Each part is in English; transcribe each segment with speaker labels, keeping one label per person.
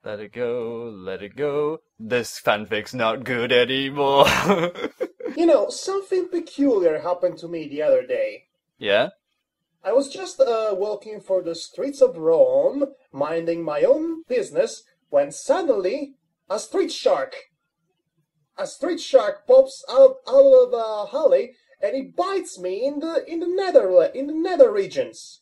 Speaker 1: Let it go, let it go. This fanfic's not good anymore.
Speaker 2: You know, something peculiar happened to me the other day.
Speaker 1: Yeah?
Speaker 2: I was just walking for the streets of Rome, minding my own business, when suddenly a street shark pops out of a alley and he bites me in the nether regions.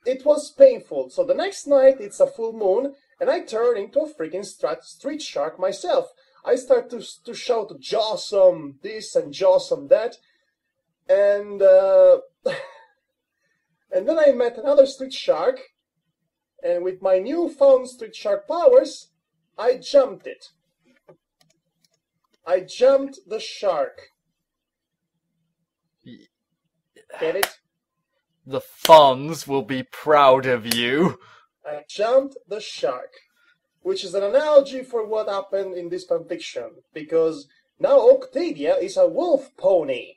Speaker 2: It was painful. So the next night it's a full moon and I turn into a freaking street shark myself. I start to shout "Jawsome this" and "Jawsome that," and and then I met another street shark, and with my newfound street shark powers, I jumped it. I jumped the shark. Get it?
Speaker 1: The Fonz will be proud of you.
Speaker 2: I jumped the shark, which is an analogy for what happened in this fanfiction, because now Octavia is a wolf pony.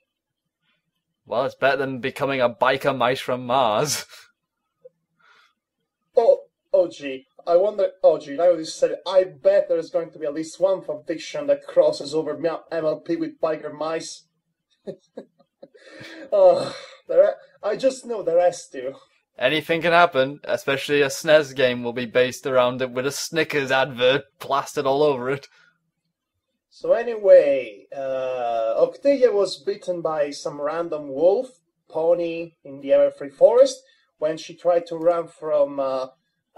Speaker 1: Well, it's better than becoming a biker mice from Mars.
Speaker 2: Oh gee, now you said it, I bet there's going to be at least one fanfiction that crosses over MLP with biker mice. I just know the rest do.
Speaker 1: Anything can happen, especially a SNES game will be based around it with a Snickers advert plastered all over it.
Speaker 2: So anyway, Octavia was bitten by some random wolf pony in the Everfree Forest when she tried to run from a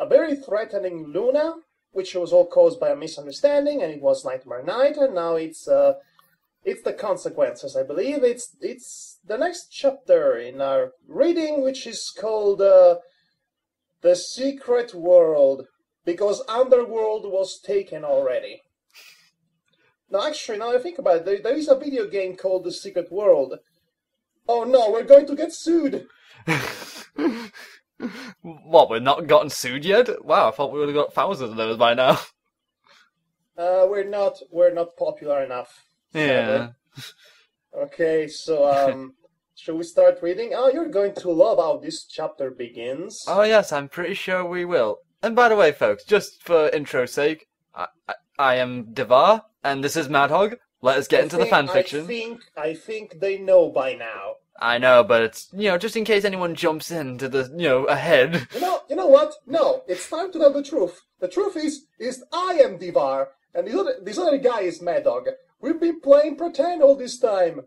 Speaker 2: very threatening Luna, which was all caused by a misunderstanding, and it was Nightmare Night, and now it's the consequences, I believe. It's the next chapter in our reading, which is called The Secret World, because Underworld was taken already. No, actually, now I think about it, there is a video game called The Secret World. Oh no, we're going to get sued!
Speaker 1: What, we've not gotten sued yet? Wow, I thought we would have got thousands of those by now.
Speaker 2: We're not popular enough.
Speaker 1: Yeah.
Speaker 2: Okay, so, shall we start reading? Oh, you're going to love how this chapter begins.
Speaker 1: Oh yes, I'm pretty sure we will. And by the way, folks, just for intro's sake, I am Devar, and this is Madhog. Let us get into the fanfiction.
Speaker 2: I think they know by now.
Speaker 1: I know, but it's, just in case anyone jumps into the, ahead.
Speaker 2: You know what? No, it's time to tell the truth. The truth is I am Devar, and this other guy is Madhog. We've been playing pretend all this time.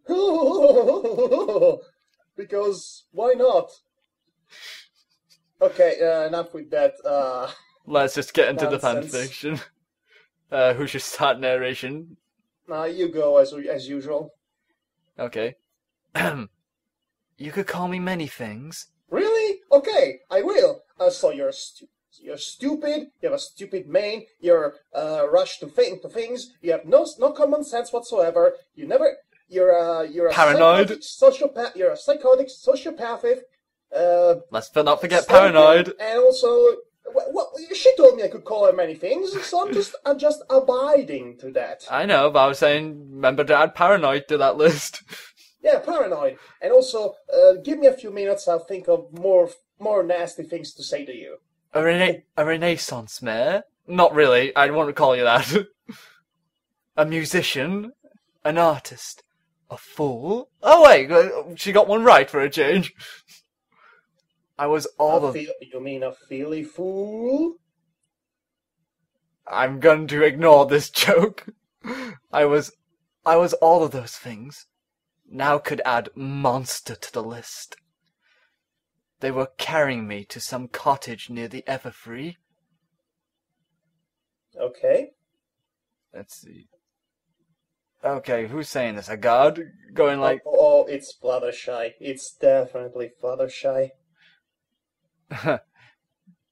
Speaker 2: Because, why not? Okay, enough with that,
Speaker 1: Let's just get into
Speaker 2: nonsense.
Speaker 1: The fanfiction. Who should start narration?
Speaker 2: You go, as usual.
Speaker 1: Okay. You could call me many things.
Speaker 2: Really? Okay, I will. So you're stupid. You have a stupid mane. You're rushed to things. You have no common sense whatsoever. You're a
Speaker 1: Paranoid.
Speaker 2: Sociopath. You're a psychotic sociopathic.
Speaker 1: Let's not forget paranoid.
Speaker 2: And also, she told me I could call her many things, so I'm just abiding to that.
Speaker 1: I know, but I was saying, remember to add paranoid to that list.
Speaker 2: Yeah, paranoid. And also, give me a few minutes. I'll think of more nasty things to say to you.
Speaker 1: A Renaissance mare? Not really. I won't call you that. A musician? An artist? A fool? Oh wait, she got one right for a change. I was all of...
Speaker 2: You mean a feely fool?
Speaker 1: I'm going to ignore this joke. I was all of those things. Now could add monster to the list. They were carrying me to some cottage near the Everfree.
Speaker 2: Okay.
Speaker 1: Let's see. Okay, who's saying this? A guard? Going like...
Speaker 2: Oh, it's Fluttershy. It's definitely Fluttershy.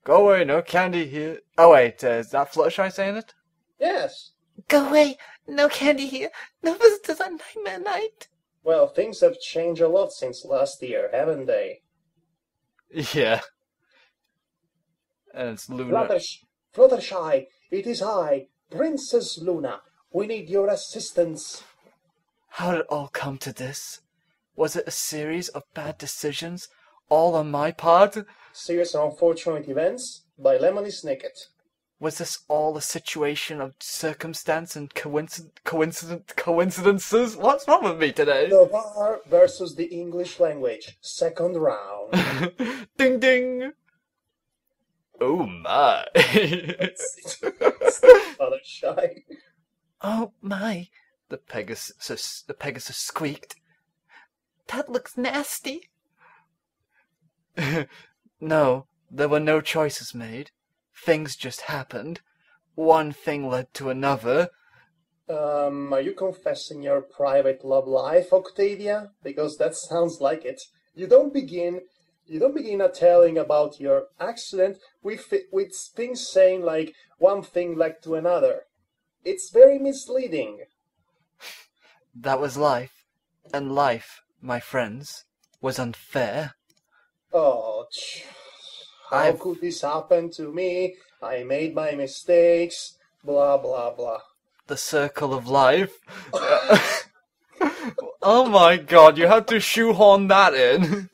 Speaker 1: Go away, no candy here. Oh wait, is that Fluttershy saying it?
Speaker 2: Yes.
Speaker 3: Go away, no candy here. No visitors on Nightmare Night.
Speaker 2: Well, things have changed a lot since last year, haven't they?
Speaker 1: Yeah. And it's Luna.
Speaker 2: Fluttershy, it is I, Princess Luna. We need your assistance.
Speaker 1: How did it all come to this? Was it a series of bad decisions, all on my part?
Speaker 2: Series of Unfortunate Events by Lemony Snicket.
Speaker 1: Was this all a situation of circumstance and coincidences? What's wrong with me today?
Speaker 2: The VAR versus the English language. Second round.
Speaker 1: Ding ding! Oh my!
Speaker 2: Rather shy.
Speaker 3: Oh my,
Speaker 1: The Pegasus squeaked.
Speaker 3: that looks nasty.
Speaker 1: No, there were no choices made. Things just happened. One thing led to another.
Speaker 2: Are you confessing your private love life, Octavia? Because that sounds like it. You don't begin telling about your accident with things saying like one thing led to another. It's very misleading.
Speaker 1: That was life. And life, my friends, was unfair.
Speaker 2: Oh, how could this happen to me? I made my mistakes. Blah, blah, blah.
Speaker 1: The circle of life. Oh my god, you had to shoehorn that in.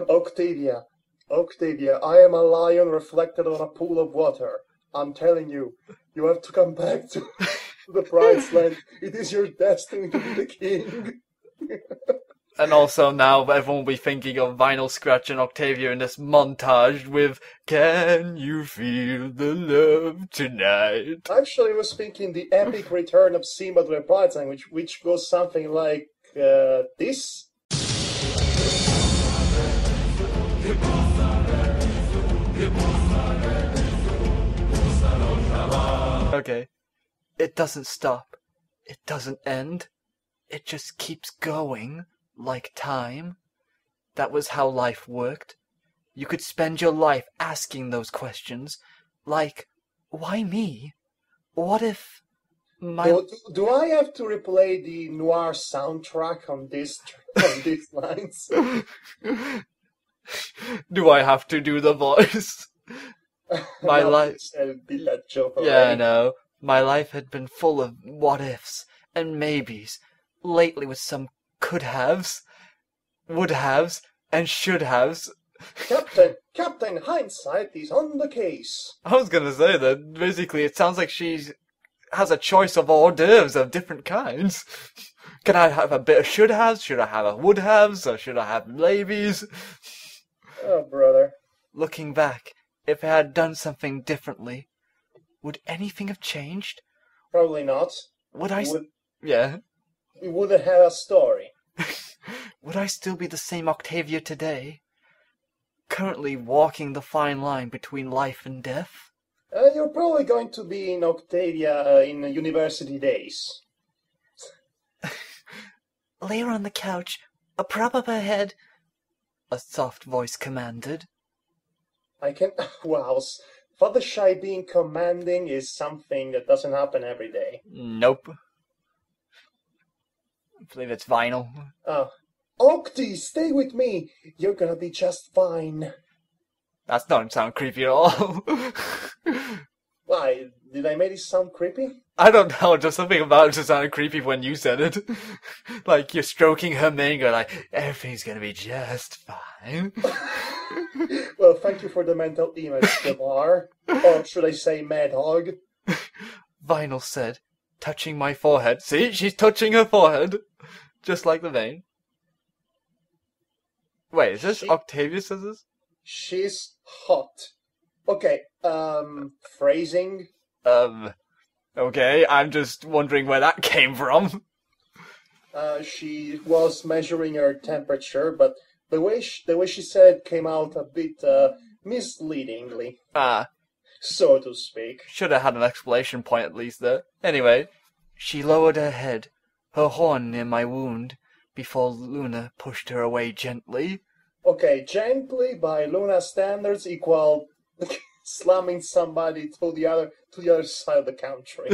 Speaker 2: Octavia, I am a lion reflected on a pool of water. I'm telling you, you have to come back to the bride's land. It is your destiny to be the king.
Speaker 1: And also now everyone will be thinking of Vinyl Scratch and Octavia in this montage with "Can you feel the love tonight?"
Speaker 2: Actually, I was thinking the epic return of Simba to the bride's land, which goes something like this.
Speaker 1: Okay. It doesn't stop. It doesn't end. It just keeps going, like time. That was how life worked. You could spend your life asking those questions, like, why me? What if my...
Speaker 2: Do I have to replay the noir soundtrack on these lines?
Speaker 1: Do I have to do the voice? My life... Yeah, I know. My life had been full of what-ifs and maybes, lately with some could-haves, would-haves, and should-haves.
Speaker 2: Captain, hindsight is on the case.
Speaker 1: I was gonna say that, basically, it sounds like she has a choice of hors d'oeuvres of different kinds. Can I have a bit of should-haves? Should I have a would-haves? Or should I have maybes?
Speaker 2: Oh, brother.
Speaker 1: Looking back, if I had done something differently, would anything have changed?
Speaker 2: Probably not.
Speaker 1: Yeah.
Speaker 2: We would have had a story.
Speaker 1: Would I still be the same Octavia today? Currently walking the fine line between life and death?
Speaker 2: You're probably going to be in Octavia in university days.
Speaker 3: Lay her on the couch, a prop up her head.
Speaker 1: A soft voice commanded.
Speaker 2: I can... Wow, Fluttershy being commanding is something that doesn't happen every day.
Speaker 1: Nope. I believe it's Vinyl.
Speaker 2: Oh. Octi, stay with me! You're gonna be just fine.
Speaker 1: That doesn't sound creepy at all.
Speaker 2: Why? Did I make it sound creepy?
Speaker 1: I don't know, just something about it just sounded creepy when you said it. Like, you're stroking her mane, going like, everything's gonna be just fine.
Speaker 2: Well, thank you for the mental image, Jamar. Or should I say Madhog?
Speaker 1: Vinyl said, touching my forehead. See, she's touching her forehead. Just like the vein. Wait, is this Octavia says this?
Speaker 2: She's hot. Okay, phrasing.
Speaker 1: Okay, I'm just wondering where that came from.
Speaker 2: She was measuring her temperature, but the way she said it came out a bit misleadingly. So to speak.
Speaker 1: Should have had an exclamation point at least there. Anyway, she lowered her head, her horn near my wound, before Luna pushed her away gently.
Speaker 2: Okay, gently by Luna standards equal slamming somebody to the other side of the country.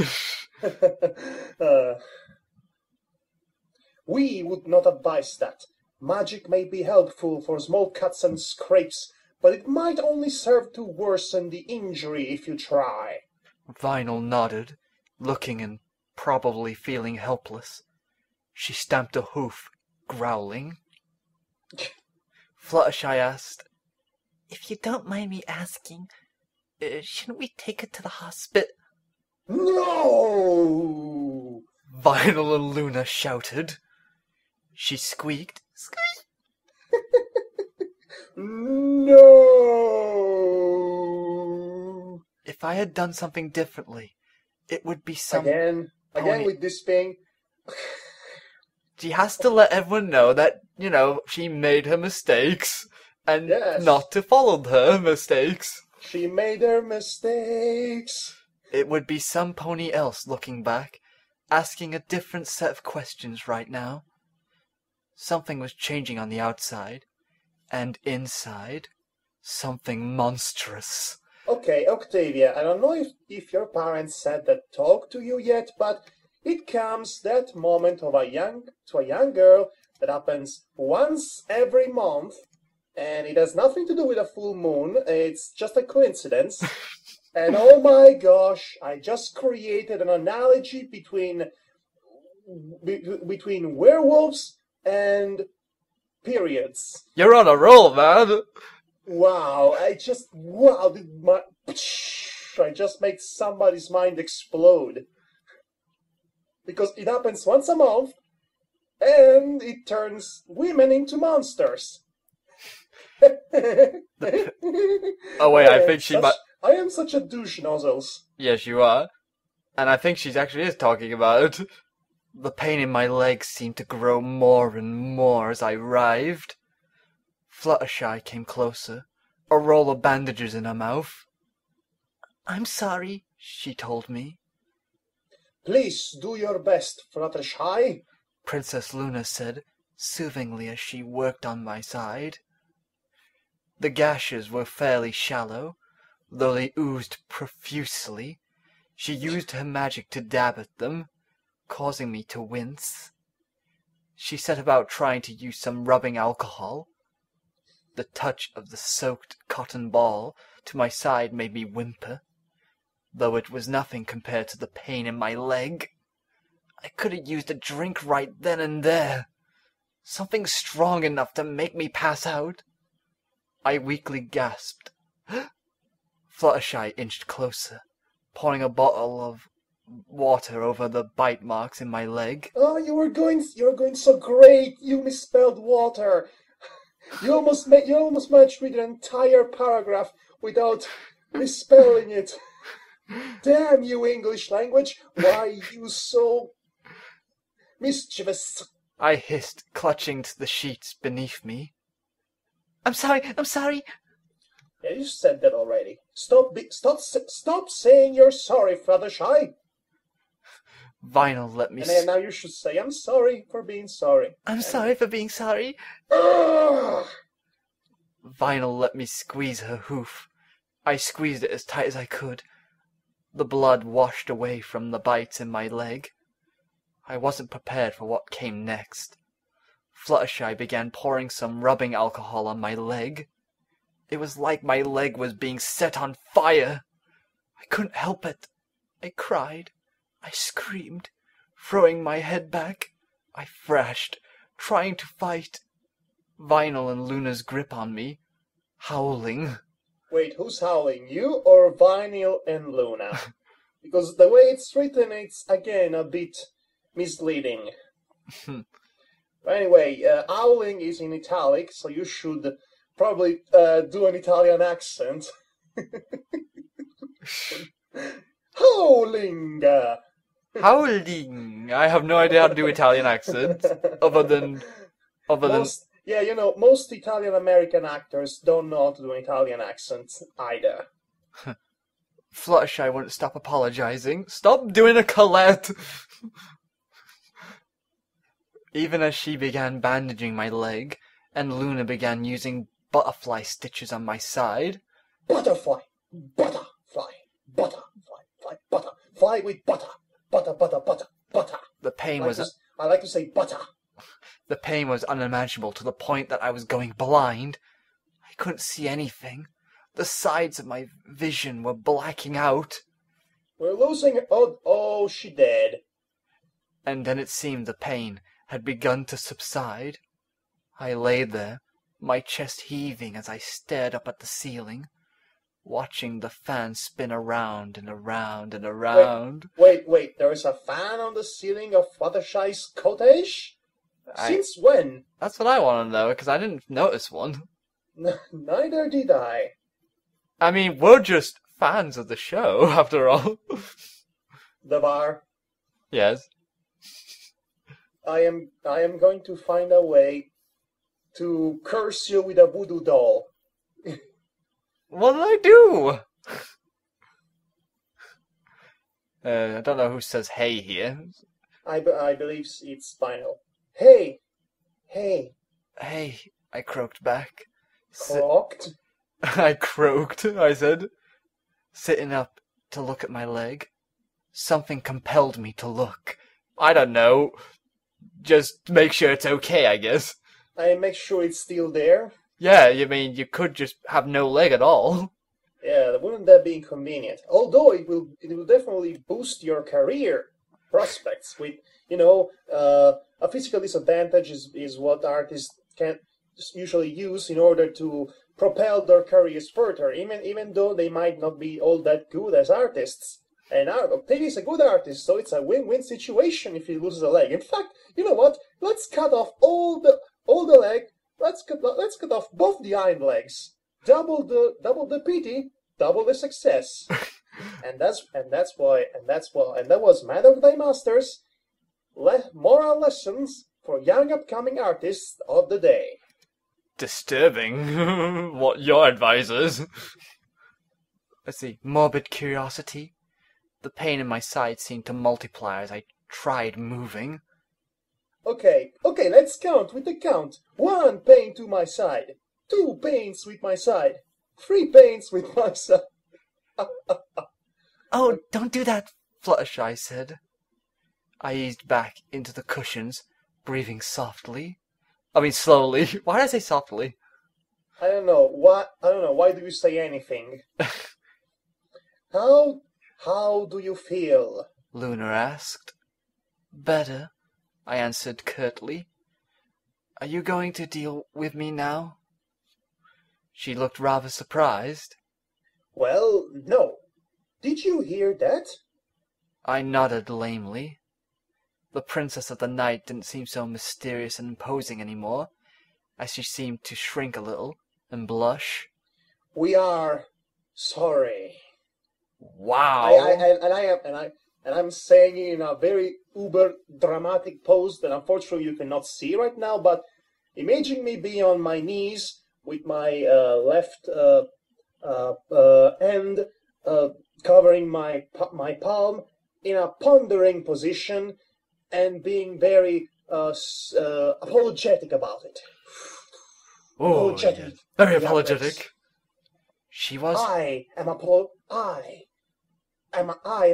Speaker 2: We would not advise that. Magic may be helpful for small cuts and scrapes, but it might only serve to worsen the injury if you try.
Speaker 1: Vinyl nodded, looking and probably feeling helpless. She stamped a hoof, growling. Fluttershy asked,
Speaker 3: If you don't mind me asking, shouldn't we take her to the hospital?
Speaker 2: No!
Speaker 1: Vinyl and Luna shouted. She squeaked.
Speaker 3: Squeak!
Speaker 2: No!
Speaker 1: If I had done something differently, it would be some...
Speaker 2: Again with this thing.
Speaker 1: She has to let everyone know that, she made her mistakes, and
Speaker 2: Yes.
Speaker 1: not to follow her mistakes.
Speaker 2: She made her mistakes.
Speaker 1: It would be some pony else looking back, asking a different set of questions right now. Something was changing on the outside, and inside, something monstrous.
Speaker 2: Okay, Octavia, I don't know if your parents said that talk to you yet, but it comes that moment to a young girl that happens once every month, and it has nothing to do with a full moon. It's just a coincidence. And oh my gosh, I just created an analogy between werewolves and periods.
Speaker 1: You're on a roll, man!
Speaker 2: Wow, I just made somebody's mind explode. Because it happens once a month, and it turns women into monsters.
Speaker 1: Oh wait, I think she might...
Speaker 2: I am such a douche, Nozzles.
Speaker 1: Yes, you are. And I think she actually is talking about it. The pain in my legs seemed to grow more and more as I writhed. Fluttershy came closer, a roll of bandages in her mouth.
Speaker 3: I'm sorry,
Speaker 1: she told me.
Speaker 2: Please do your best, Fluttershy,
Speaker 1: Princess Luna said, soothingly as she worked on my side. The gashes were fairly shallow, though they oozed profusely. She used her magic to dab at them, causing me to wince. She set about trying to use some rubbing alcohol. The touch of the soaked cotton ball to my side made me whimper, though it was nothing compared to the pain in my leg. I could have used a drink right then and there, something strong enough to make me pass out. I weakly gasped. Fluttershy inched closer, pouring a bottle of water over the bite marks in my leg.
Speaker 2: Oh, you're going so great. You misspelled water. You almost managed to read an entire paragraph without misspelling it. Damn you, English language! Why you so mischievous?
Speaker 1: I hissed, clutching to the sheets beneath me.
Speaker 3: I'm sorry.
Speaker 2: Yeah, you said that already. Stop saying you're sorry, Fluttershy.
Speaker 1: Vinyl let me...
Speaker 2: And now you should say, I'm sorry for being sorry.
Speaker 3: I'm sorry for being sorry.
Speaker 2: Ugh!
Speaker 1: Vinyl let me squeeze her hoof. I squeezed it as tight as I could. The blood washed away from the bites in my leg. I wasn't prepared for what came next. Fluttershy began pouring some rubbing alcohol on my leg. It was like my leg was being set on fire. I couldn't help it. I cried. I screamed. Throwing my head back, I thrashed, trying to fight. Vinyl and Luna's grip on me, howling.
Speaker 2: Wait, who's howling? You or Vinyl and Luna? Because the way it's written, it's again a bit misleading. Anyway, howling is in italic, so you should probably do an Italian accent. Howling!
Speaker 1: Howling! I have no idea how to do Italian accents, other than...
Speaker 2: Yeah, most Italian American actors don't know how to do an Italian accent either.
Speaker 1: Fluttershy wouldn't stop apologizing. Stop doing a Colette! Even as she began bandaging my leg, and Luna began using butterfly stitches on my side.
Speaker 2: Butterfly! Butterfly! Butterfly! Butter! Fly with butter! Butter!
Speaker 1: The pain was...
Speaker 2: I like to say butter.
Speaker 1: The pain was unimaginable to the point that I was going blind. I couldn't see anything. The sides of my vision were blacking out.
Speaker 2: We're losing her. Oh, she dead.
Speaker 1: And then it seemed the pain had begun to subside. I lay there, my chest heaving as I stared up at the ceiling, watching the fan spin around and around and around.
Speaker 2: Wait, there is a fan on the ceiling of Fluttershy's cottage? Since when?
Speaker 1: That's what I want to know, because I didn't notice one.
Speaker 2: Neither did I.
Speaker 1: I mean, we're just fans of the show, after all.
Speaker 2: The bar.
Speaker 1: Yes.
Speaker 2: I am going to find a way to curse you with a voodoo doll.
Speaker 1: What did I do? I don't know who says hey here.
Speaker 2: I believe it's Spinal. Hey!
Speaker 1: Hey, I croaked back.
Speaker 2: Croaked?
Speaker 1: I croaked, I said, sitting up to look at my leg. Something compelled me to look. I don't know. Just make sure it's okay, I guess.
Speaker 2: I make sure it's still there.
Speaker 1: Yeah, you mean you could just have no leg at all.
Speaker 2: Yeah, wouldn't that be inconvenient? Although it will definitely boost your career prospects. With a physical disadvantage is what artists can usually use in order to propel their careers further, even though they might not be all that good as artists. And Octavia is a good artist, so it's a win-win situation if he loses a leg. In fact, you know what? Let's cut off all the leg. Let's cut off both the hind legs. Double the pity, double the success. and that was Madhog Thy Masters. Moral lessons for young upcoming artists of the day.
Speaker 1: Disturbing. What your advice is. Let's see. Morbid curiosity. The pain in my side seemed to multiply as I tried moving.
Speaker 2: Okay, let's count with the count. 1 pain to my side. 2 pains with my side. 3 pains with my side.
Speaker 3: Oh, don't do that.
Speaker 1: Fluttershy said. I eased back into the cushions, breathing softly. I mean slowly. Why did I say softly?
Speaker 2: I don't know. Why do you say anything? How do you feel?
Speaker 1: Lunar asked. Better, I answered curtly. Are you going to deal with me now? She looked rather surprised.
Speaker 2: Well, no. Did you hear that?
Speaker 1: I nodded lamely. The princess of the night didn't seem so mysterious and imposing anymore, as she seemed to shrink a little and blush.
Speaker 2: We are sorry.
Speaker 1: Wow.
Speaker 2: I'm saying it in a very uber dramatic pose that unfortunately you cannot see right now, but imagine me being on my knees with my left hand covering my palm in a pondering position and being very apologetic about it.
Speaker 1: Oh,
Speaker 2: apologetic.
Speaker 1: yes. Very apologetic. She was...
Speaker 2: I am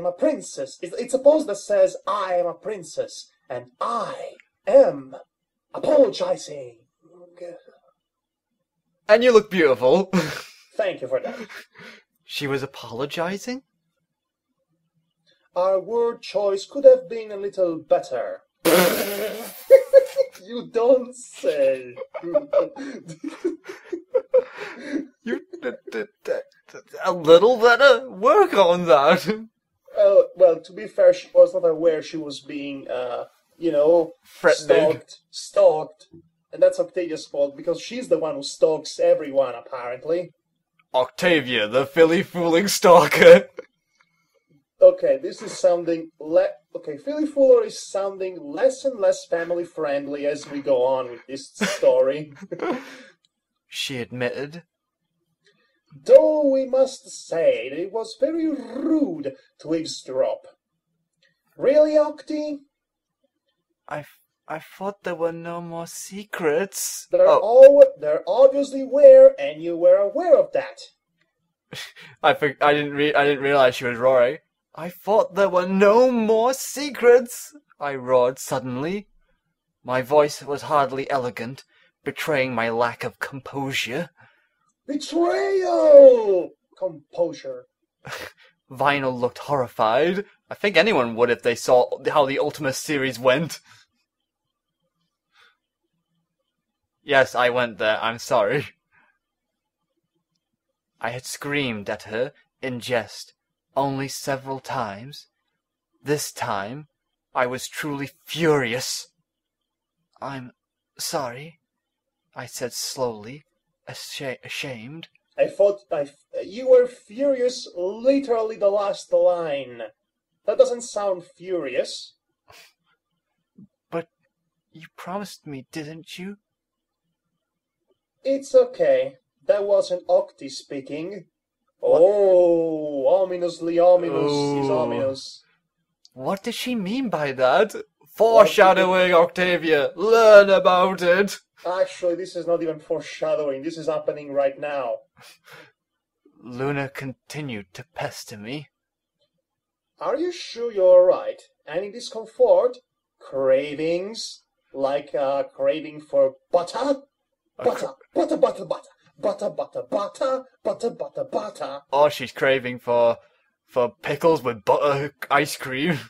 Speaker 2: a princess. It's a pose that says I am a princess and I am apologizing.
Speaker 1: And you look beautiful.
Speaker 2: Thank you for that.
Speaker 1: She was apologizing?
Speaker 2: Our word choice could have been a little better. You don't say.
Speaker 1: You a little better? Work on that.
Speaker 2: Well, to be fair, she was not aware she was being,
Speaker 1: Threatening.
Speaker 2: stalked. And that's Octavia's fault, because she's the one who stalks everyone, apparently.
Speaker 1: Octavia, the Philly-fooling stalker.
Speaker 2: Okay, this is sounding... Philly Fuller is sounding less and less family-friendly as we go on with this story.
Speaker 1: She admitted.
Speaker 2: Though we must say that it was very rude to eavesdrop. Really, Octi?
Speaker 1: I thought there were no more secrets.
Speaker 2: There obviously were, and you were aware of that.
Speaker 1: I didn't realize she was roaring. I thought there were no more secrets, I roared suddenly. My voice was hardly elegant, betraying my lack of composure.
Speaker 2: Betrayal! Composure.
Speaker 1: Vinyl looked horrified. I think anyone would if they saw how the Ultima series went. Yes, I went there. I'm sorry. I had screamed at her in jest only several times. This time, I was truly furious. I'm sorry, I said slowly, ashamed.
Speaker 2: I thought you were furious literally the last line. That doesn't sound furious.
Speaker 1: But you promised me, didn't you?
Speaker 2: It's okay. That wasn't Octi speaking. Oh, ominously ominous is
Speaker 1: Ooh.
Speaker 2: ominous.
Speaker 1: What does she mean by that? Foreshadowing, Octavia! Learn about it!
Speaker 2: Actually, this is not even foreshadowing. This is happening right now.
Speaker 1: Luna continued to pester me.
Speaker 2: Are you sure you're alright? Any discomfort? Cravings? Like craving for butter? Butter, butter, butter, butter. Butter, butter, butter, butter, butter, butter.
Speaker 1: Or she's craving for pickles with butter ice cream.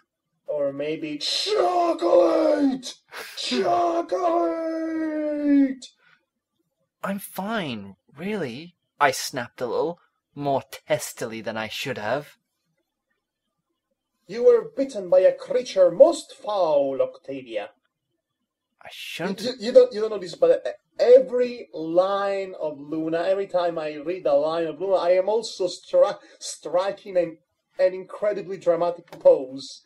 Speaker 2: Or maybe chocolate! Chocolate!
Speaker 1: I'm fine, really. I snapped a little, more testily than I should have.
Speaker 2: You were bitten by a creature most foul, Octavia.
Speaker 1: I shouldn't...
Speaker 2: You don't know this, but every line of Luna, every time I read a line of Luna, I am also striking an incredibly dramatic pose.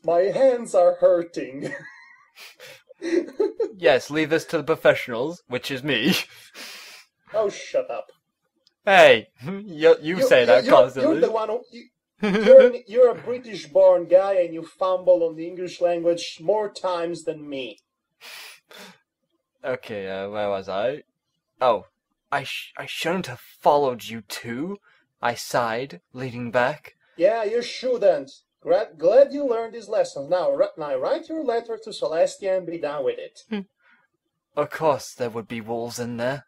Speaker 2: My hands are hurting.
Speaker 1: Yes, leave this to the professionals, which is me.
Speaker 2: Oh, shut up.
Speaker 1: Hey, you say that constantly.
Speaker 2: You're the one who... You're a British-born guy and you fumble on the English language more times than me.
Speaker 1: Okay, where was I? Oh, I shouldn't have followed you too, I sighed, leaning back.
Speaker 2: Yeah, you shouldn't. Glad you learned these lessons. Now write your letter to Celestia and be done with it.
Speaker 1: Of course there would be wolves in there.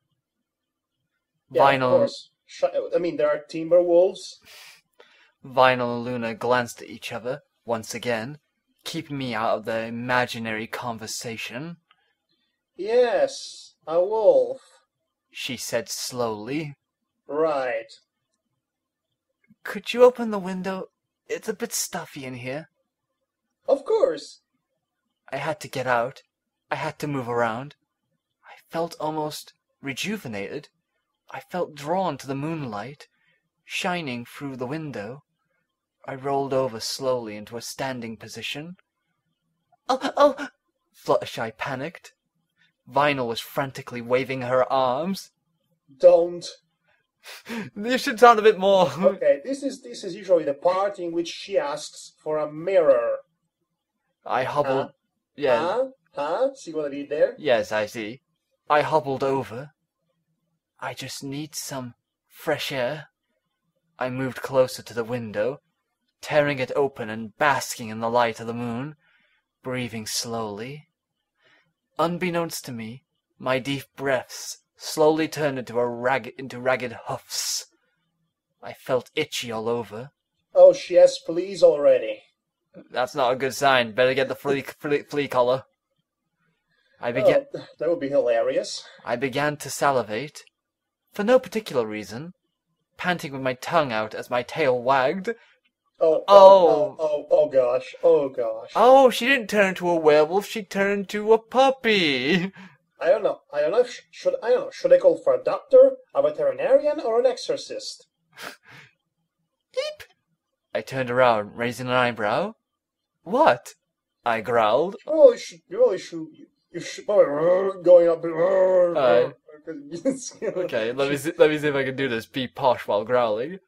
Speaker 2: Yeah,
Speaker 1: Vinyl...
Speaker 2: of course. I mean, there are timber wolves.
Speaker 1: Vinyl and Luna glanced at each other, once again, keeping me out of their imaginary conversation.
Speaker 2: Yes, a wolf.
Speaker 1: She said slowly.
Speaker 2: Right.
Speaker 1: Could you open the window? It's a bit stuffy in here.
Speaker 2: Of course.
Speaker 1: I had to get out. I had to move around. I felt almost rejuvenated. I felt drawn to the moonlight, shining through the window. I rolled over slowly into a standing position. Oh! Fluttershy panicked. Vinyl was frantically waving her arms.
Speaker 2: Don't.
Speaker 1: You should sound a bit more...
Speaker 2: Okay, this is usually the part in which she asks for a mirror.
Speaker 1: I hobbled... Yeah.
Speaker 2: See what I did there?
Speaker 1: Yes, I see. I hobbled over. I just need some fresh air. I moved closer to the window, tearing it open and basking in the light of the moon, breathing slowly. Unbeknownst to me, my deep breaths slowly turned into ragged huffs. I felt itchy all over.
Speaker 2: Oh, she has fleas already.
Speaker 1: That's not a good sign. Better get the flea collar.
Speaker 2: That would be hilarious.
Speaker 1: I began to salivate, for no particular reason, panting with my tongue out as my tail wagged.
Speaker 2: Oh gosh.
Speaker 1: Oh, she didn't turn into a werewolf, she turned into a puppy.
Speaker 2: I don't know. Should I call for a doctor, a veterinarian, or an exorcist?
Speaker 1: Eep. I turned around, raising an eyebrow. What? I growled.
Speaker 2: Oh, you should going up.
Speaker 1: Okay, let me see if I can do this. Be posh while growling.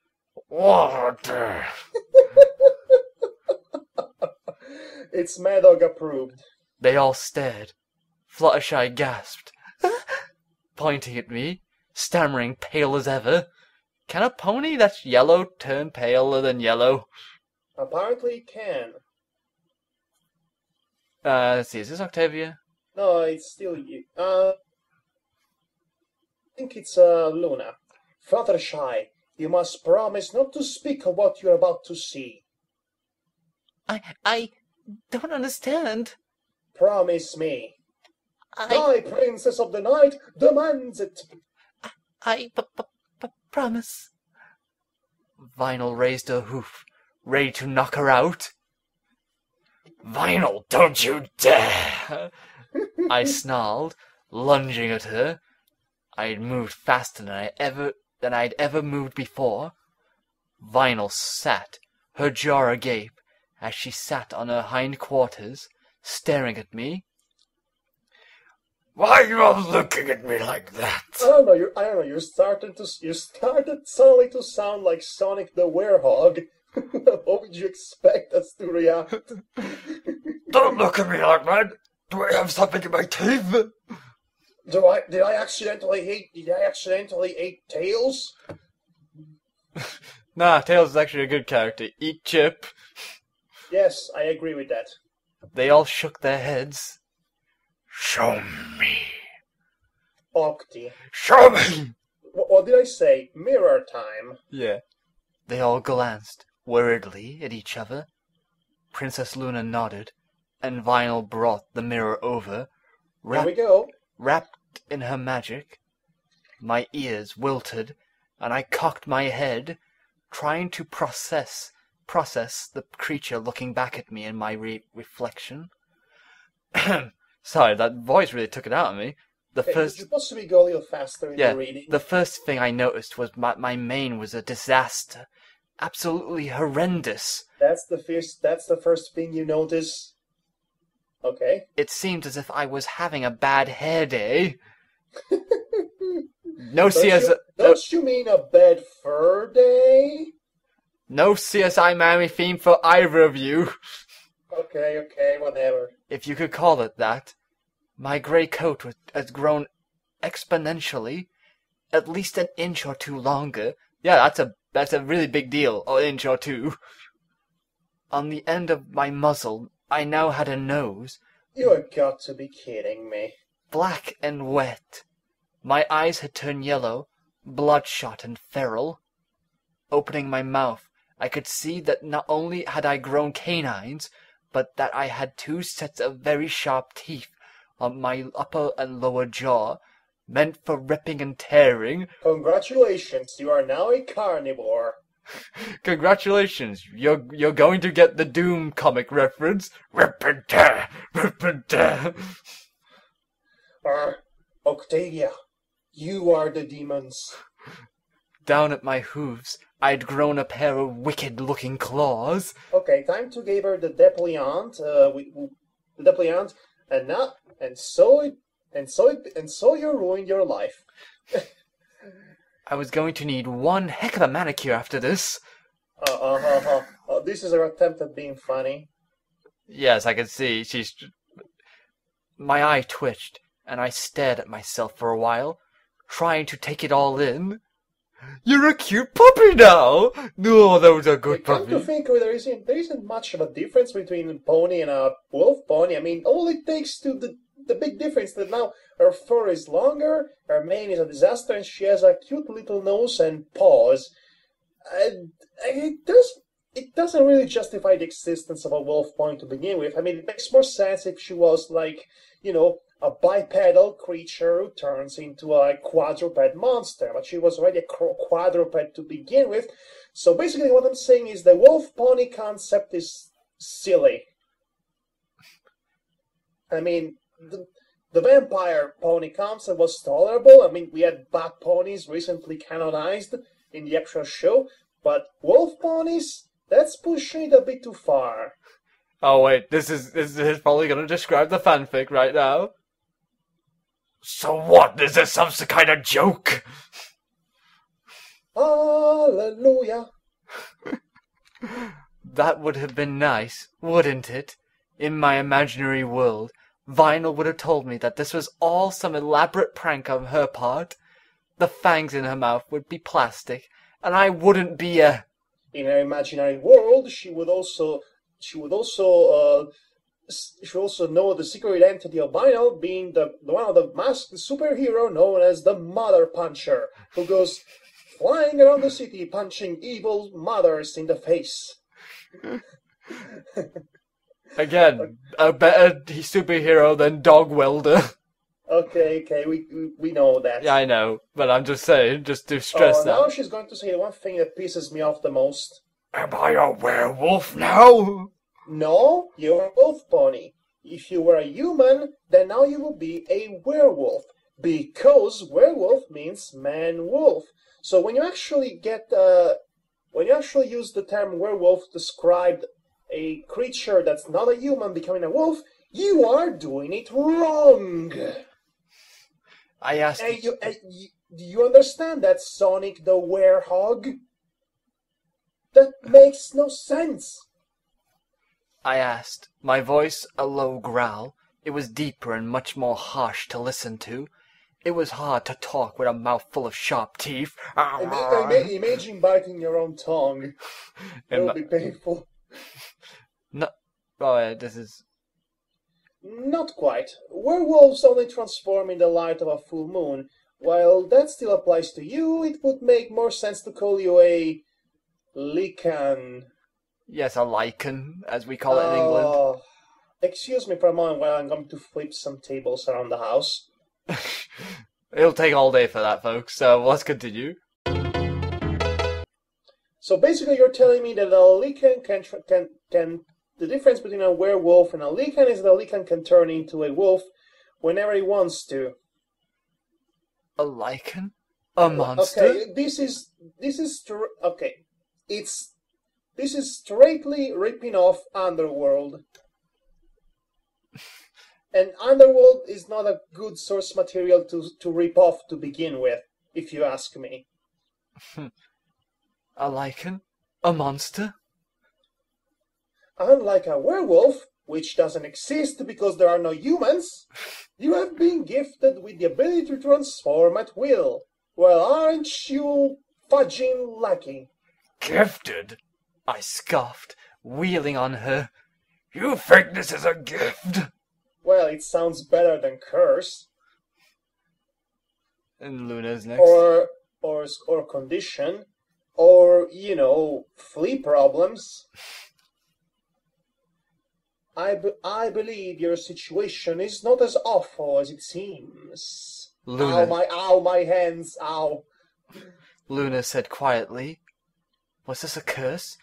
Speaker 1: Water.
Speaker 2: It's Madhog approved.
Speaker 1: They all stared. Fluttershy gasped, pointing at me, stammering, pale as ever. Can a pony that's yellow turn paler than yellow?
Speaker 2: Apparently it can.
Speaker 1: Let's see, is this Octavia?
Speaker 2: No, it's still you. I think it's Luna. Fluttershy, you must promise not to speak of what you're about to see.
Speaker 3: I don't understand.
Speaker 2: Promise me. Die, princess of the night, demands it.
Speaker 3: I promise.
Speaker 1: Vinyl raised her hoof, ready to knock her out. Vinyl, don't you dare! I snarled, lunging at her. I had moved faster than I'd ever moved before. Vinyl sat, her jaw agape, as she sat on her hind quarters, staring at me. Why are you all looking at me like that?
Speaker 2: I don't know. You started suddenly to sound like Sonic the Werehog. What would you expect us to react?
Speaker 1: Don't look at me like that. Do I have something in my teeth?
Speaker 2: Did I accidentally eat Tails?
Speaker 1: Nah, Tails is actually a good character. Eat Chip.
Speaker 2: Yes, I agree with that.
Speaker 1: They all shook their heads. Show me.
Speaker 2: Octi.
Speaker 1: Show me!
Speaker 2: What did I say? Mirror time.
Speaker 1: Yeah. They all glanced worriedly at each other. Princess Luna nodded, and Vinyl brought the mirror over.
Speaker 2: Here we go.
Speaker 1: Wrapped in her magic. My ears wilted, and I cocked my head, trying to process the creature looking back at me in my reflection. Sorry, that voice really took it out of me.
Speaker 2: You're supposed to be go a little faster in the reading.
Speaker 1: The first thing I noticed was my mane was a disaster. Absolutely horrendous.
Speaker 2: That's the first thing you notice? Okay.
Speaker 1: It seemed as if I was having a bad hair day. No
Speaker 2: Don't you mean a bad fur day?
Speaker 1: No CSI Miami theme for either of you.
Speaker 2: Okay, whatever.
Speaker 1: If you could call it that. My grey coat has grown exponentially, at least an inch or two longer. Yeah, that's a really big deal, an inch or two. On the end of my muzzle, I now had a nose.
Speaker 2: You have got to be kidding me.
Speaker 1: Black and wet. My eyes had turned yellow, bloodshot and feral. Opening my mouth, I could see that not only had I grown canines, but that I had two sets of very sharp teeth on my upper and lower jaw, meant for ripping and tearing.
Speaker 2: Congratulations, you are now a carnivore.
Speaker 1: Congratulations, you're going to get the Doom comic reference. Rip and tear, rip and tear.
Speaker 2: Octavia, you are the demons.
Speaker 1: Down at my hooves, I'd grown a pair of wicked-looking claws.
Speaker 2: Okay, time to give her the depliant, and so you ruined your life.
Speaker 1: I was going to need one heck of a manicure after this.
Speaker 2: This is her attempt at being funny.
Speaker 1: Yes, I could see. My eye twitched, and I stared at myself for a while, trying to take it all in. You're a cute puppy now! No, that was a good puppy.
Speaker 2: Come to think of it, there isn't much of a difference between a pony and a wolf pony. I mean, all it takes to the big difference that now her fur is longer, her mane is a disaster, and she has a cute little nose and paws. It doesn't really justify the existence of a wolf pony to begin with. I mean, it makes more sense if she was like, a bipedal creature who turns into a quadruped monster, but she was already a quadruped to begin with. So basically what I'm saying is the wolf pony concept is silly. I mean, the vampire pony concept was tolerable. I mean, we had bat ponies recently canonized in the actual show, but wolf ponies, that's pushing it a bit too far.
Speaker 1: Oh wait, this is probably going to describe the fanfic right now. So what? Is this some kind of joke?
Speaker 2: Hallelujah.
Speaker 1: That would have been nice, wouldn't it? In my imaginary world, Vinyl would have told me that this was all some elaborate prank on her part. The fangs in her mouth would be plastic, and I wouldn't be a...
Speaker 2: In her imaginary world, she would also know the secret identity of Vinyl being the one of the masked superhero known as the Mother Puncher, who goes flying around the city punching evil mothers in the face.
Speaker 1: Again, a better superhero than Dog Welder.
Speaker 2: Okay, we know that.
Speaker 1: Yeah, I know, but I'm just saying, just to stress
Speaker 2: now
Speaker 1: that.
Speaker 2: she's going to say the one thing that pisses me off the most.
Speaker 1: Am I a werewolf now?
Speaker 2: No, you're a wolf pony. If you were a human, then now you will be a werewolf. Because werewolf means man-wolf. So when you actually use the term werewolf to describe a creature that's not a human becoming a wolf, you are doing it wrong.
Speaker 1: I asked.
Speaker 2: Do you understand that, Sonic the Werehog? That makes no sense.
Speaker 1: I asked, my voice a low growl. It was deeper and much more harsh to listen to. It was hard to talk with a mouth full of sharp teeth.
Speaker 2: Imagine biting your own tongue. It will be painful.
Speaker 1: No, oh yeah, this is...
Speaker 2: Not quite. Werewolves only transform in the light of a full moon. While that still applies to you, it would make more sense to call you a lichen.
Speaker 1: Yes, a lichen, as we call it in England.
Speaker 2: Excuse me for a moment while I'm going to flip some tables around the house.
Speaker 1: It'll take all day for that, folks, so let's continue.
Speaker 2: So basically you're telling me that a lichen can the difference between a werewolf and a lichen is that a lichen can turn into a wolf whenever he wants to.
Speaker 1: A lichen? A monster?
Speaker 2: Okay, this is straightly ripping off Underworld. And Underworld is not a good source material to rip off to begin with, if you ask me.
Speaker 1: A lichen? A monster?
Speaker 2: Unlike a werewolf, which doesn't exist because there are no humans, you have been gifted with the ability to transform at will. Well, aren't you fudging lucky?
Speaker 1: Gifted? I scoffed, wheeling on her. You think this is a gift?
Speaker 2: Well, it sounds better than curse.
Speaker 1: And Luna's next.
Speaker 2: Or condition. Or, flea problems. I believe your situation is not as awful as it seems.
Speaker 1: Luna.
Speaker 2: Ow, my hands, ow.
Speaker 1: Luna said quietly. Was this a curse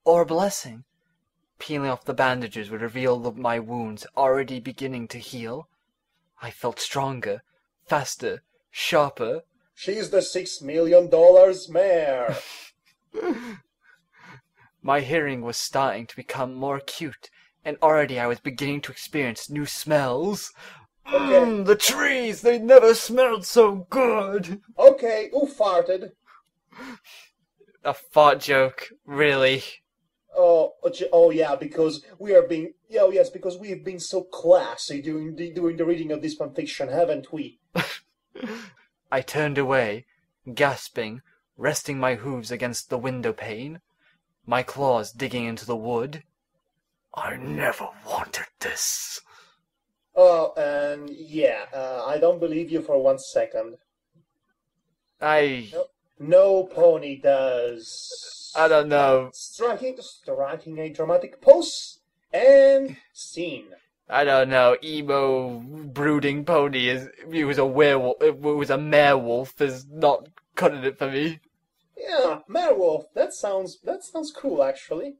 Speaker 1: or a blessing? Peeling off the bandages would reveal my wounds already beginning to heal. I felt stronger, faster, sharper.
Speaker 2: She's the $6 million mare.
Speaker 1: My hearing was starting to become more acute, and already I was beginning to experience new smells.
Speaker 2: Okay.
Speaker 1: The trees, they never smelled so good.
Speaker 2: Okay, who farted?
Speaker 1: A fart joke, really.
Speaker 2: Oh yeah, because we've been so classy during the reading of this fanfiction, haven't we?
Speaker 1: I turned away, gasping, resting my hooves against the window pane, my claws digging into the wood. I never wanted this.
Speaker 2: Oh, and yeah, I don't believe you for 1 second. No pony does.
Speaker 1: I don't know.
Speaker 2: Striking a dramatic pose and scene.
Speaker 1: I don't know. Emo brooding pony he was a werewolf. It was a merewolf. Is not cutting it for me.
Speaker 2: Yeah, merewolf. That sounds cool, actually.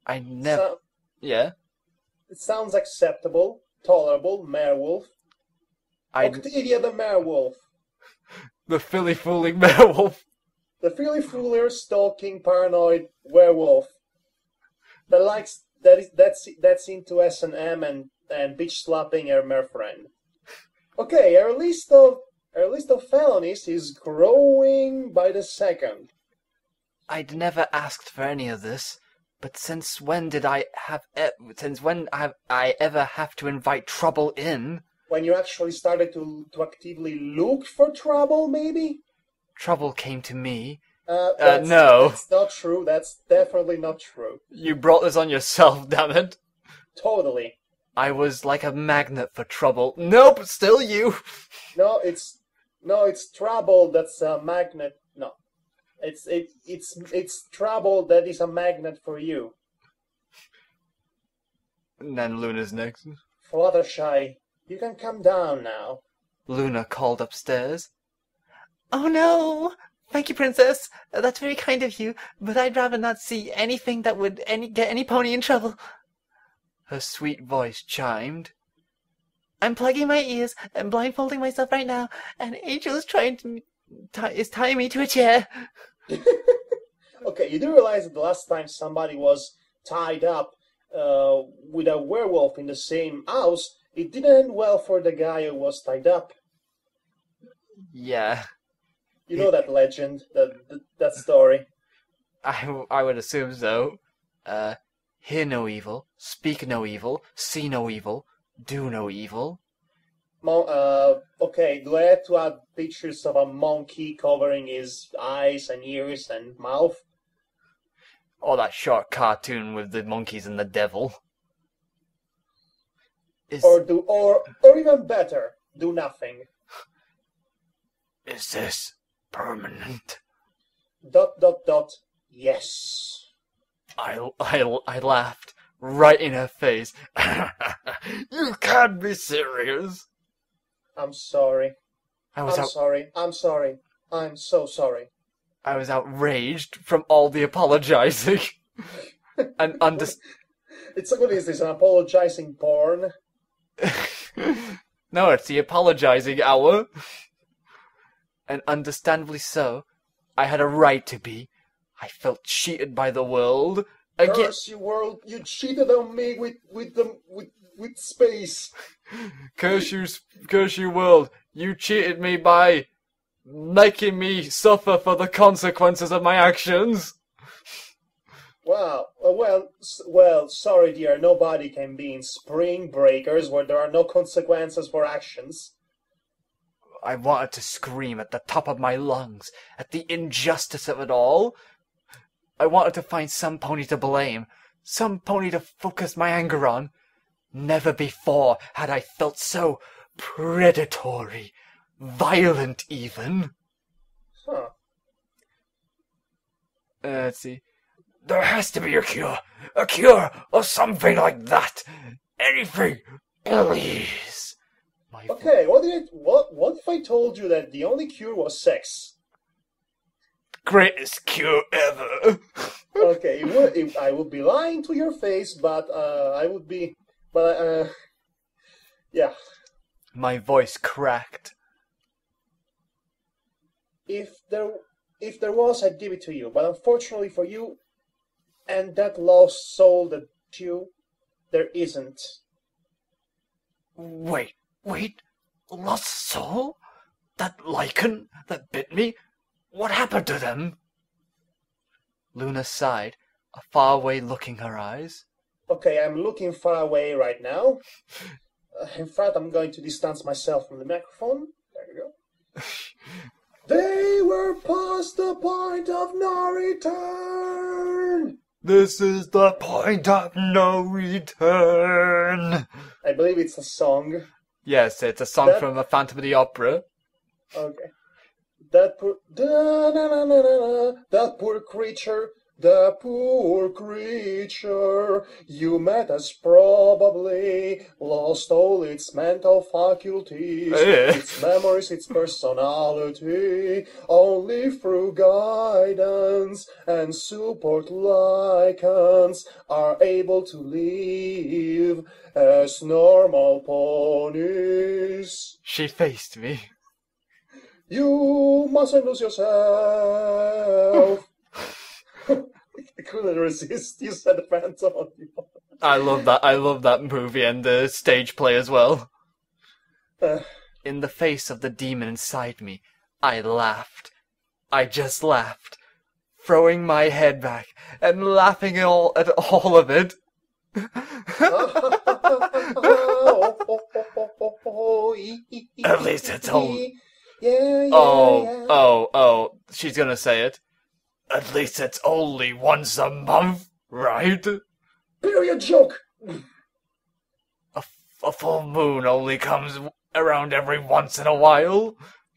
Speaker 1: Yeah.
Speaker 2: It sounds acceptable, tolerable. Merewolf. Octavia the merewolf.
Speaker 1: The Philly fooling werewolf.
Speaker 2: The Philly fooler, stalking, paranoid werewolf. That's into S&M and bitch slapping her mere friend. Okay, our list of felonies is growing by the second.
Speaker 1: I'd never asked for any of this, but since when have I ever have to invite trouble in?
Speaker 2: When you actually started to actively look for trouble, maybe?
Speaker 1: Trouble came to me.
Speaker 2: No. That's not true. That's definitely not true.
Speaker 1: You brought this on yourself, damn it.
Speaker 2: Totally.
Speaker 1: I was like a magnet for trouble. Nope, still you.
Speaker 2: No, it's trouble that's a magnet. No. It's trouble that is a magnet for you.
Speaker 1: And then Luna's next.
Speaker 2: Fluttershy, You can come down now.
Speaker 1: Luna called upstairs.
Speaker 3: Oh no! Thank you, Princess. That's very kind of you, but I'd rather not see anything that would get any pony in trouble.
Speaker 1: Her sweet voice chimed.
Speaker 3: I'm plugging my ears and blindfolding myself right now, and Angel is tying me to a chair.
Speaker 2: Okay, you do realize that the last time somebody was tied up with a werewolf in the same house, it didn't end well for the guy who was tied up.
Speaker 1: Yeah.
Speaker 2: You know that legend, that story.
Speaker 1: I would assume so. Hear no evil, speak no evil, see no evil, do no evil.
Speaker 2: Okay, do I have to add pictures of a monkey covering his eyes and ears and mouth?
Speaker 1: Or that short cartoon with the monkeys and the devil.
Speaker 2: Or even better, do nothing.
Speaker 1: Is this permanent? ...
Speaker 2: Yes.
Speaker 1: I laughed right in her face. You can't be serious.
Speaker 2: I'm sorry. I'm sorry. I'm so sorry.
Speaker 1: I was outraged from all the apologizing. And
Speaker 2: It's what is this, an apologizing porn?
Speaker 1: No, it's the apologizing hour. And understandably so, I had a right to be. I felt cheated by the world. Again.
Speaker 2: Curse you, world! You cheated on me with space.
Speaker 1: Curse you, world! You cheated me by making me suffer for the consequences of my actions.
Speaker 2: Wow. Well, sorry, dear. Nobody can be in Spring Breakers where there are no consequences for actions.
Speaker 1: I wanted to scream at the top of my lungs at the injustice of it all. I wanted to find some pony to blame, some pony to focus my anger on. Never before had I felt so predatory, violent even.
Speaker 2: Huh.
Speaker 1: Let's see. There has to be a cure or something like that. Anything, please.
Speaker 2: Okay, what if I told you that the only cure was sex?
Speaker 1: Greatest cure ever.
Speaker 2: Okay, I would be lying to your face, but yeah.
Speaker 1: My voice cracked.
Speaker 2: If there was, I'd give it to you, but unfortunately for you, and that lost soul that you, there isn't.
Speaker 1: Wait, lost soul? That lichen that bit me? What happened to them? Luna sighed, a faraway look in her eyes.
Speaker 2: Okay, I'm looking far away right now. In fact, I'm going to distance myself from the microphone. There we go. They were past the point of no return.
Speaker 1: This is the point of no return.
Speaker 2: I believe it's a song.
Speaker 1: Yes, it's a song from a Phantom of the Opera.
Speaker 2: Okay. That poor creature, the poor creature you met has probably lost all its mental faculties, its memories, its personality. Only through guidance and support lichens are able to live as normal ponies.
Speaker 1: She faced me.
Speaker 2: You mustn't lose yourself. I couldn't resist. You said the Phantom.
Speaker 1: I love that movie and the stage play as well. In the face of the demon inside me, I laughed. I just laughed, throwing my head back and laughing at all of it. At least it's all. Oh, she's gonna say it. At least it's only once a month, right?
Speaker 2: Period joke!
Speaker 1: A full moon only comes around every once in a while.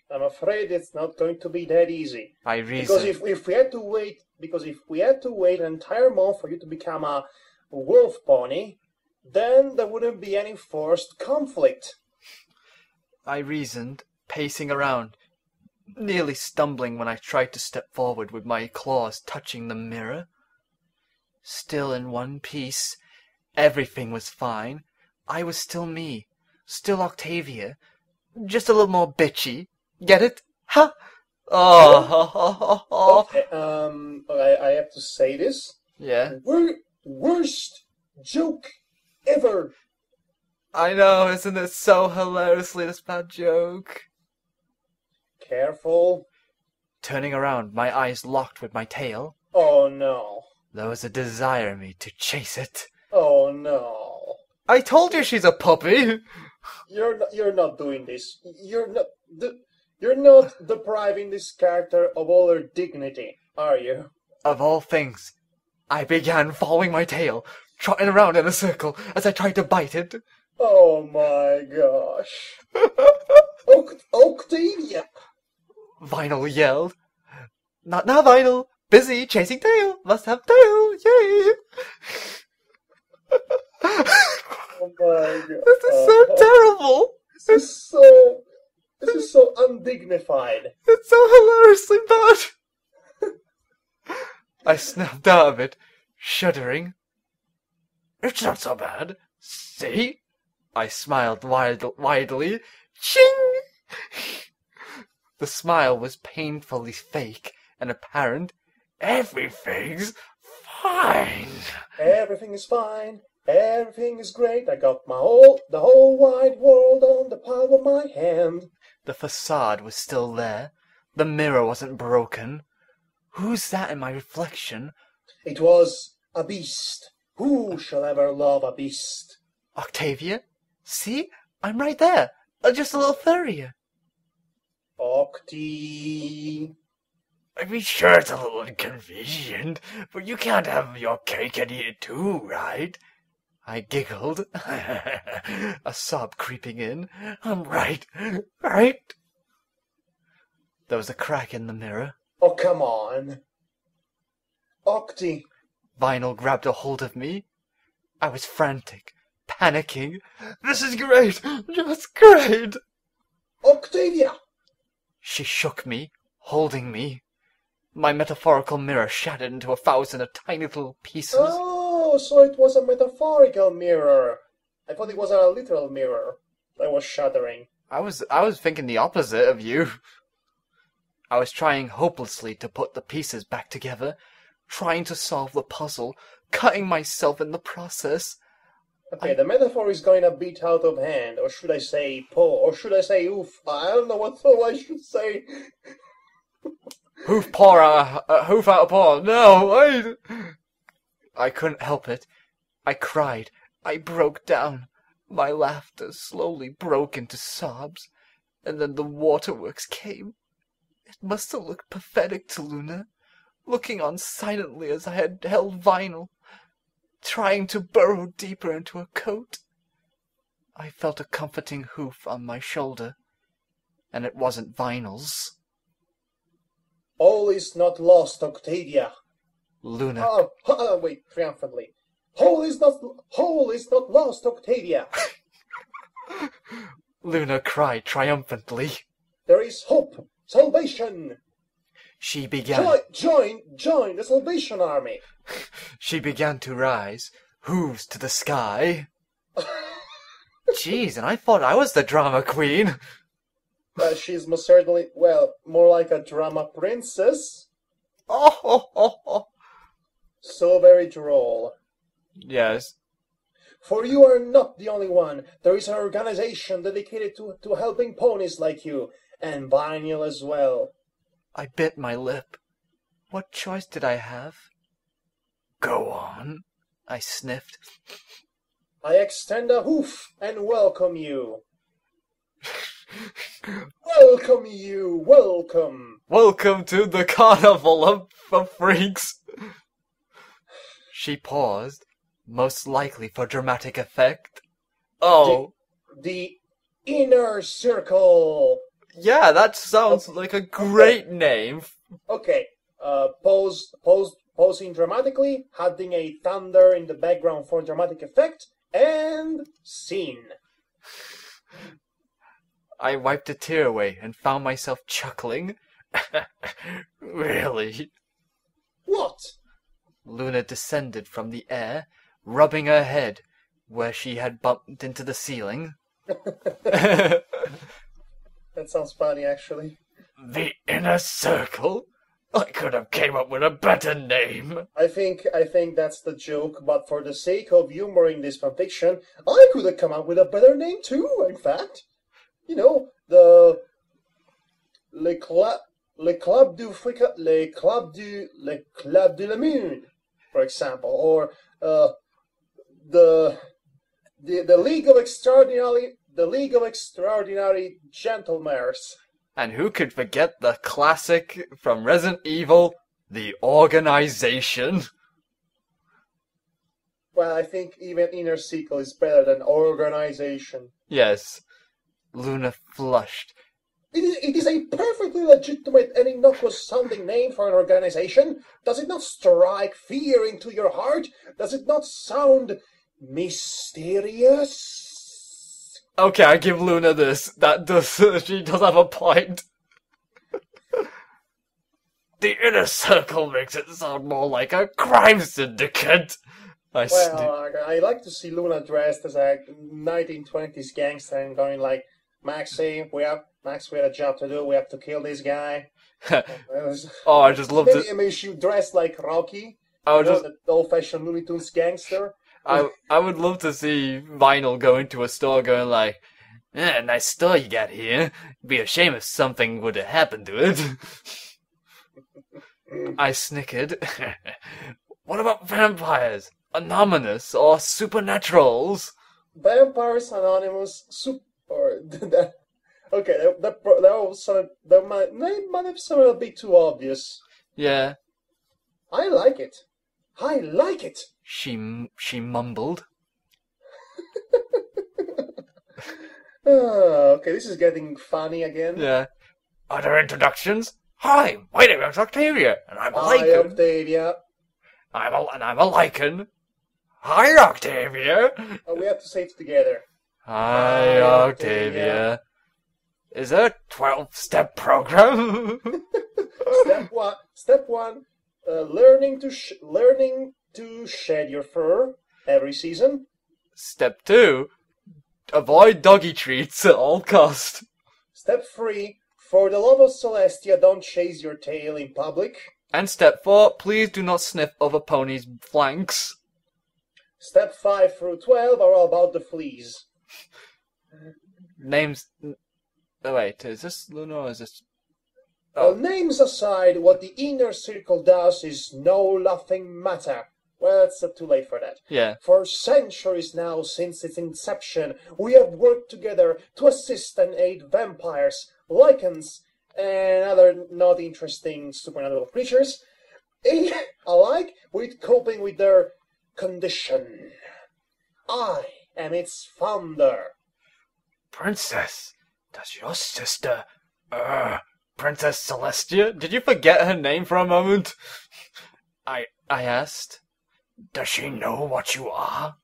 Speaker 2: I'm afraid it's not going to be that easy.
Speaker 1: I reason.
Speaker 2: Because if we had to wait an entire month for you to become a wolf pony, then there wouldn't be any forced conflict.
Speaker 1: I reasoned, pacing around, nearly stumbling when I tried to step forward with my claws touching the mirror. Still in one piece. Everything was fine. I was still me. Still Octavia. Just a little more bitchy. Get it? Ha! Oh.
Speaker 2: Okay, I have to say this.
Speaker 1: Yeah.
Speaker 2: Worst joke ever.
Speaker 1: I know, isn't it so hilariously this bad joke?
Speaker 2: Careful.
Speaker 1: Turning around, my eyes locked with my tail.
Speaker 2: Oh no.
Speaker 1: There was a desire in me to chase it.
Speaker 2: Oh no.
Speaker 1: I told you she's a puppy!
Speaker 2: You're not doing this. You're not depriving this character of all her dignity, are you?
Speaker 1: Of all things, I began following my tail, trotting around in a circle as I tried to bite it.
Speaker 2: Oh my gosh. Octavia!
Speaker 1: Vinyl yelled. Not now, Vinyl. Busy chasing tail. Must have tail. Yay!
Speaker 2: Oh my god.
Speaker 1: This is so terrible.
Speaker 2: This is so undignified.
Speaker 1: It's so hilariously bad. I snapped out of it, shuddering. It's not so bad. See? I smiled widely. Ching! The smile was painfully fake and apparent. Everything's fine.
Speaker 2: Everything is fine. Everything is great. I got the whole wide world on the palm of my hand.
Speaker 1: The facade was still there. The mirror wasn't broken. Who's that in my reflection?
Speaker 2: It was a beast. Who shall ever love a beast?
Speaker 1: Octavia? See? I'm right there. Just a little furrier.
Speaker 2: Octi.
Speaker 1: I mean, sure, it's a little inconvenient, but you can't have your cake and eat it too, right? I giggled, a sob creeping in. I'm right. There was a crack in the mirror.
Speaker 2: Oh, come on. Octi.
Speaker 1: Vinyl grabbed a hold of me. I was frantic, panicking. This is great! Just great!
Speaker 2: Octavia!
Speaker 1: She shook me, holding me. My metaphorical mirror shattered into 1,000 tiny little pieces.
Speaker 2: Oh, so it was a metaphorical mirror. I thought it was a literal mirror that was shattering.
Speaker 1: I was thinking the opposite of you. I was trying hopelessly to put the pieces back together, trying to solve the puzzle, cutting myself in the process.
Speaker 2: Okay, the metaphor is going a bit out of hand, or should I say or should I say oof? I don't know what I should say.
Speaker 1: Hoof out of paw. No, wait. I couldn't help it. I cried. I broke down. My laughter slowly broke into sobs, and then the waterworks came. It must have looked pathetic to Luna, looking on silently as I had held Vinyl, trying to burrow deeper into her coat. I felt a comforting hoof on my shoulder, and it wasn't Vinyl's.
Speaker 2: All is not lost, Octavia.
Speaker 1: Luna.
Speaker 2: Oh, wait, triumphantly. All is not lost, Octavia.
Speaker 1: Luna cried triumphantly.
Speaker 2: There is hope, salvation.
Speaker 1: She began.
Speaker 2: Join the Salvation Army.
Speaker 1: She began to rise, hooves to the sky. Jeez, and I thought I was the drama queen.
Speaker 2: She's most certainly, well, more like a drama princess.
Speaker 1: Oh.
Speaker 2: So very droll.
Speaker 1: Yes.
Speaker 2: For you are not the only one. There is an organization dedicated to helping ponies like you, and Vinyl as well.
Speaker 1: I bit my lip. What choice did I have? Go on, I sniffed.
Speaker 2: I extend a hoof and welcome you. Welcome.
Speaker 1: Welcome to the carnival of freaks. She paused, most likely for dramatic effect. Oh.
Speaker 2: The Inner Circle.
Speaker 1: Yeah, that sounds like a great name.
Speaker 2: Okay, posing dramatically, adding a thunder in the background for dramatic effect, and scene.
Speaker 1: I wiped a tear away and found myself chuckling. Really?
Speaker 2: What?
Speaker 1: Luna descended from the air, rubbing her head where she had bumped into the ceiling.
Speaker 2: That sounds funny, actually.
Speaker 1: The inner circle? I could have came up with a better name.
Speaker 2: I think that's the joke, but for the sake of humoring this fanfiction, I could have come up with a better name too, in fact. You know, the Le Club du la Moon, for example, or the League of Extraordinary Gentlemeners.
Speaker 1: And who could forget the classic from Resident Evil, The Organization?
Speaker 2: Well, I think even Inner Circle is better than Organization.
Speaker 1: Yes. Luna flushed.
Speaker 2: It is a perfectly legitimate and innocuous-sounding name for an organization. Does it not strike fear into your heart? Does it not sound mysterious?
Speaker 1: Okay, I give Luna this. She does have a point. The inner circle makes it sound more like a crime syndicate.
Speaker 2: I like to see Luna dressed as a 1920s gangster and going like, Maxie, we have a job to do. We have to kill this guy.
Speaker 1: Oh, I just loved it.
Speaker 2: I mean, she dressed like Rocky. The old-fashioned Looney Tunes gangster.
Speaker 1: I would love to see Vinyl go into a store going like, nice store you got here. It'd be a shame if something would have happened to it. I snickered. What about vampires? Anonymous or supernaturals?
Speaker 2: Vampires Anonymous, okay, that might have sounded a bit too obvious.
Speaker 1: Yeah.
Speaker 2: I like it.
Speaker 1: She mumbled.
Speaker 2: Okay, this is getting funny again.
Speaker 1: Yeah. Other introductions? Hi, my name is Octavia, and I'm a lichen.
Speaker 2: Hi, Octavia.
Speaker 1: I'm a lichen. Hi, Octavia.
Speaker 2: Oh, we have to say it together.
Speaker 1: Hi, Octavia. Is there a 12-step program?
Speaker 2: Step one. Learning to shed your fur every season.
Speaker 1: Step 2. Avoid doggy treats at all cost.
Speaker 2: Step 3. For the love of Celestia, don't chase your tail in public.
Speaker 1: And step 4. Please do not sniff other ponies' flanks.
Speaker 2: Step 5 through 12 are all about the fleas.
Speaker 1: Names... Oh, wait, is this Luna or is this...
Speaker 2: Well, names aside, what the inner circle does is no laughing matter. Well, it's too late for that.
Speaker 1: Yeah.
Speaker 2: For centuries now, since its inception, we have worked together to assist and aid vampires, lichens, and other not interesting supernatural creatures alike with coping with their condition. I am its founder.
Speaker 1: Princess, does your sister, Princess Celestia? Did you forget her name for a moment? I asked. Does she know what you are?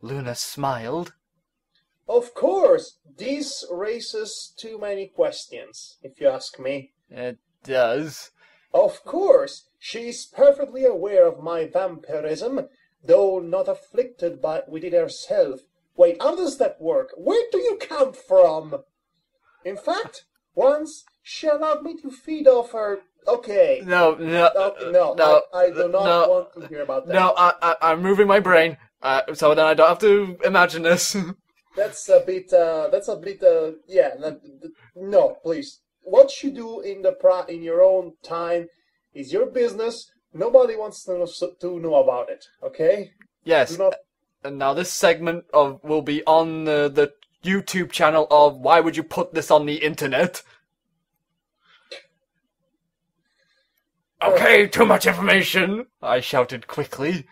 Speaker 1: Luna smiled.
Speaker 2: Of course, this raises too many questions, if you ask me.
Speaker 1: It does.
Speaker 2: Of course, she is perfectly aware of my vampirism, though not afflicted with it herself. Wait, how does that work? Where do you come from? In fact, once she allowed me to feed off her... Okay.
Speaker 1: No.
Speaker 2: I do not want to hear about that.
Speaker 1: No, I'm moving my brain, so then I don't have to imagine this.
Speaker 2: That's a bit, yeah, no, please. What you do in your own time is your business. Nobody wants to know about it, okay?
Speaker 1: Yes. And now this segment will be on the YouTube channel of Why Would You Put This on the Internet? Okay, too much information, I shouted quickly.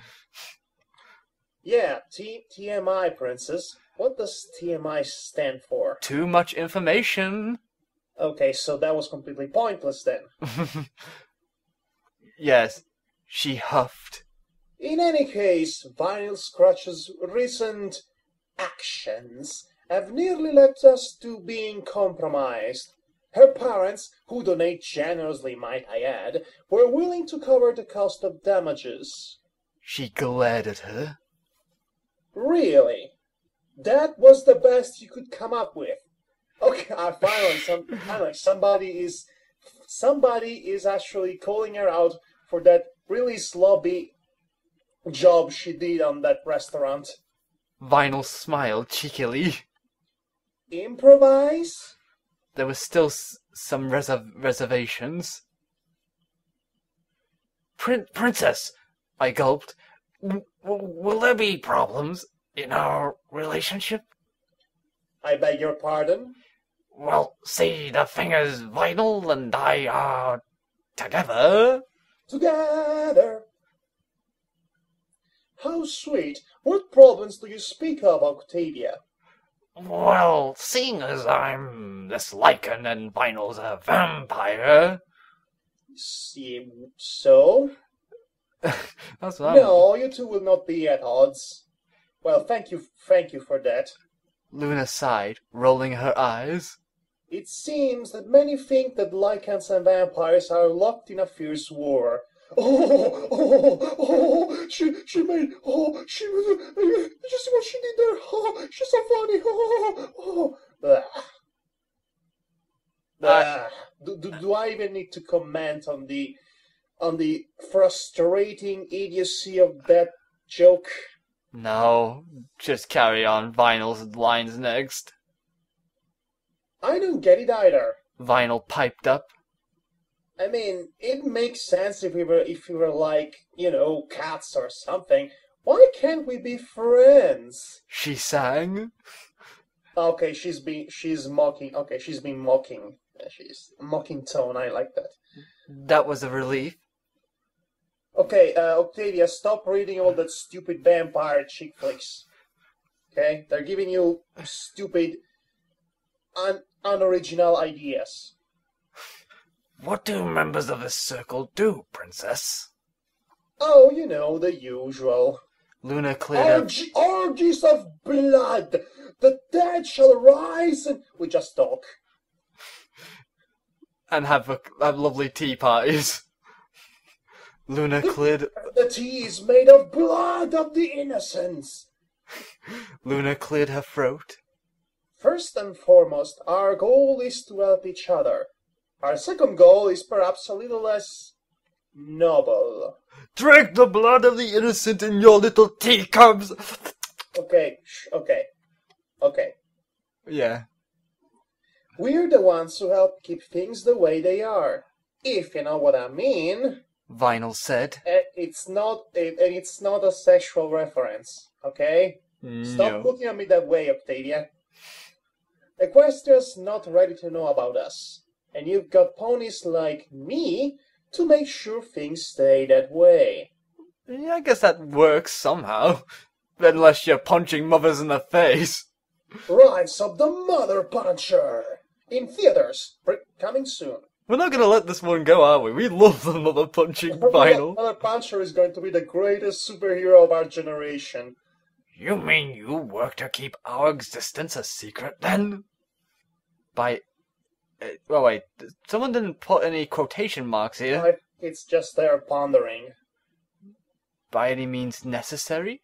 Speaker 2: Yeah, TMI, princess. What does TMI stand for?
Speaker 1: Too much information.
Speaker 2: Okay, so that was completely pointless then.
Speaker 1: Yes, she huffed.
Speaker 2: In any case, Vinyl Scratch's recent actions have nearly led us to being compromised. Her parents, who donate generously, might I add, were willing to cover the cost of damages.
Speaker 1: She glared at her.
Speaker 2: Really? That was the best you could come up with? Okay, finally, somebody is actually calling her out for that really slobby job she did on that restaurant.
Speaker 1: Vinyl smiled cheekily.
Speaker 2: Improvise?
Speaker 1: There was still some reservations. Princess, I gulped. Will there be problems in our relationship?
Speaker 2: I beg your pardon?
Speaker 1: Well, see, the thing is, Vinyl and I are together.
Speaker 2: Together. How sweet. What problems do you speak of, Octavia?
Speaker 1: Well, seeing as I'm this lichen and Vinyl's a vampire.
Speaker 2: See, so?
Speaker 1: That's what
Speaker 2: No, you two will not be at odds. Well, thank you for that.
Speaker 1: Luna sighed, rolling her eyes.
Speaker 2: It seems that many think that lichens and vampires are locked in a fierce war. She made, she was, just what she did there, she's so funny, Do I even need to comment on the frustrating idiocy of that joke?
Speaker 1: No, just carry on. Vinyl's lines next.
Speaker 2: I don't get it either.
Speaker 1: Vinyl piped up.
Speaker 2: I mean, it makes sense if we were like, cats or something. Why can't we be friends?
Speaker 1: She sang.
Speaker 2: Okay, she's mocking. Okay, she's been mocking. She's mocking tone. I like that.
Speaker 1: That was a relief.
Speaker 2: Okay, Octavia, stop reading all that stupid vampire chick flicks. Okay, they're giving you stupid, unoriginal ideas.
Speaker 1: What do members of this circle do, Princess?
Speaker 2: Oh, the usual.
Speaker 1: Luna cleared
Speaker 2: Orgies of blood! The dead shall rise and... We just talk.
Speaker 1: And have lovely tea parties. Luna cleared...
Speaker 2: The tea is made of blood of the innocents.
Speaker 1: Luna cleared her throat.
Speaker 2: First and foremost, our goal is to help each other. Our second goal is perhaps a little less noble.
Speaker 1: Drink the blood of the innocent in your little teacups!
Speaker 2: Okay.
Speaker 1: Yeah.
Speaker 2: We're the ones who help keep things the way they are. If you know what I mean.
Speaker 1: Vinyl said.
Speaker 2: It's not a sexual reference, okay? Stop looking at me that way, Octavia. Equestria's not ready to know about us. And you've got ponies like me to make sure things stay that way.
Speaker 1: Yeah, I guess that works somehow. Unless you're punching mothers in the face.
Speaker 2: Rise of the Mother Puncher! In theaters, coming soon.
Speaker 1: We're not gonna let this one go, are we? We love the mother punching Vinyl.
Speaker 2: Mother Puncher is going to be the greatest superhero of our generation.
Speaker 1: You mean you work to keep our existence a secret, then? Oh wait, someone didn't put any quotation marks here.
Speaker 2: It's just there pondering.
Speaker 1: By any means necessary?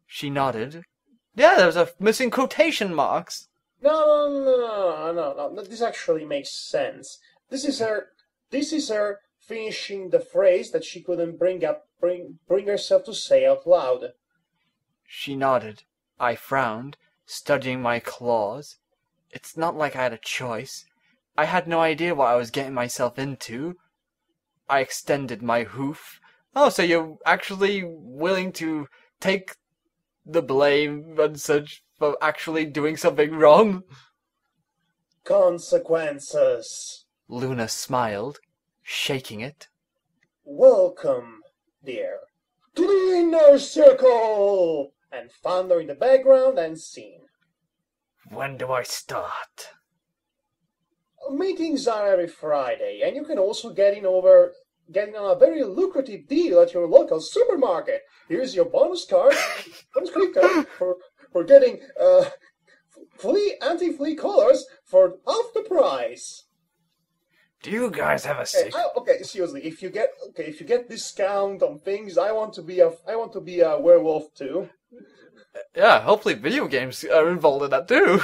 Speaker 1: She nodded. Yeah, there was a missing quotation marks.
Speaker 2: No. This actually makes sense. This is her finishing the phrase that she couldn't bring herself to say out loud.
Speaker 1: She nodded. I frowned, studying my claws. It's not like I had a choice. I had no idea what I was getting myself into. I extended my hoof. Oh, so you're actually willing to take the blame and such for actually doing something wrong?
Speaker 2: Consequences.
Speaker 1: Luna smiled, shaking it.
Speaker 2: Welcome, dear, to the inner circle! And thunder in the background and scene.
Speaker 1: When do I start?
Speaker 2: Meetings are every Friday, and you can also get in on a very lucrative deal at your local supermarket. Here's your bonus card, bonus credit card we're getting anti-flea collars for half the price.
Speaker 1: Do you guys have a
Speaker 2: Okay,
Speaker 1: secret?
Speaker 2: okay, seriously, if you get discount on things, I want to be a werewolf too.
Speaker 1: Yeah, hopefully video games are involved in that too.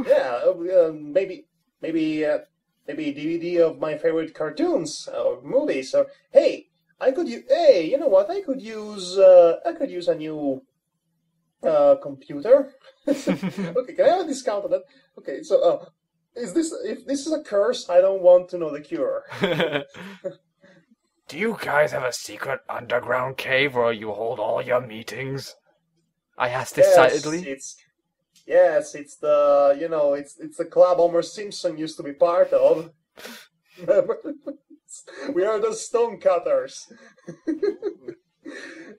Speaker 2: Yeah, maybe DVD of my favorite cartoons or movies. Or hey, you know what? I could use a new computer. Okay, can I have a discount on that? Okay, so if this is a curse, I don't want to know the cure.
Speaker 1: Do you guys have a secret underground cave where you hold all your meetings? I asked excitedly.
Speaker 2: Yes, it's the club Homer Simpson used to be part of. We are the stonecutters.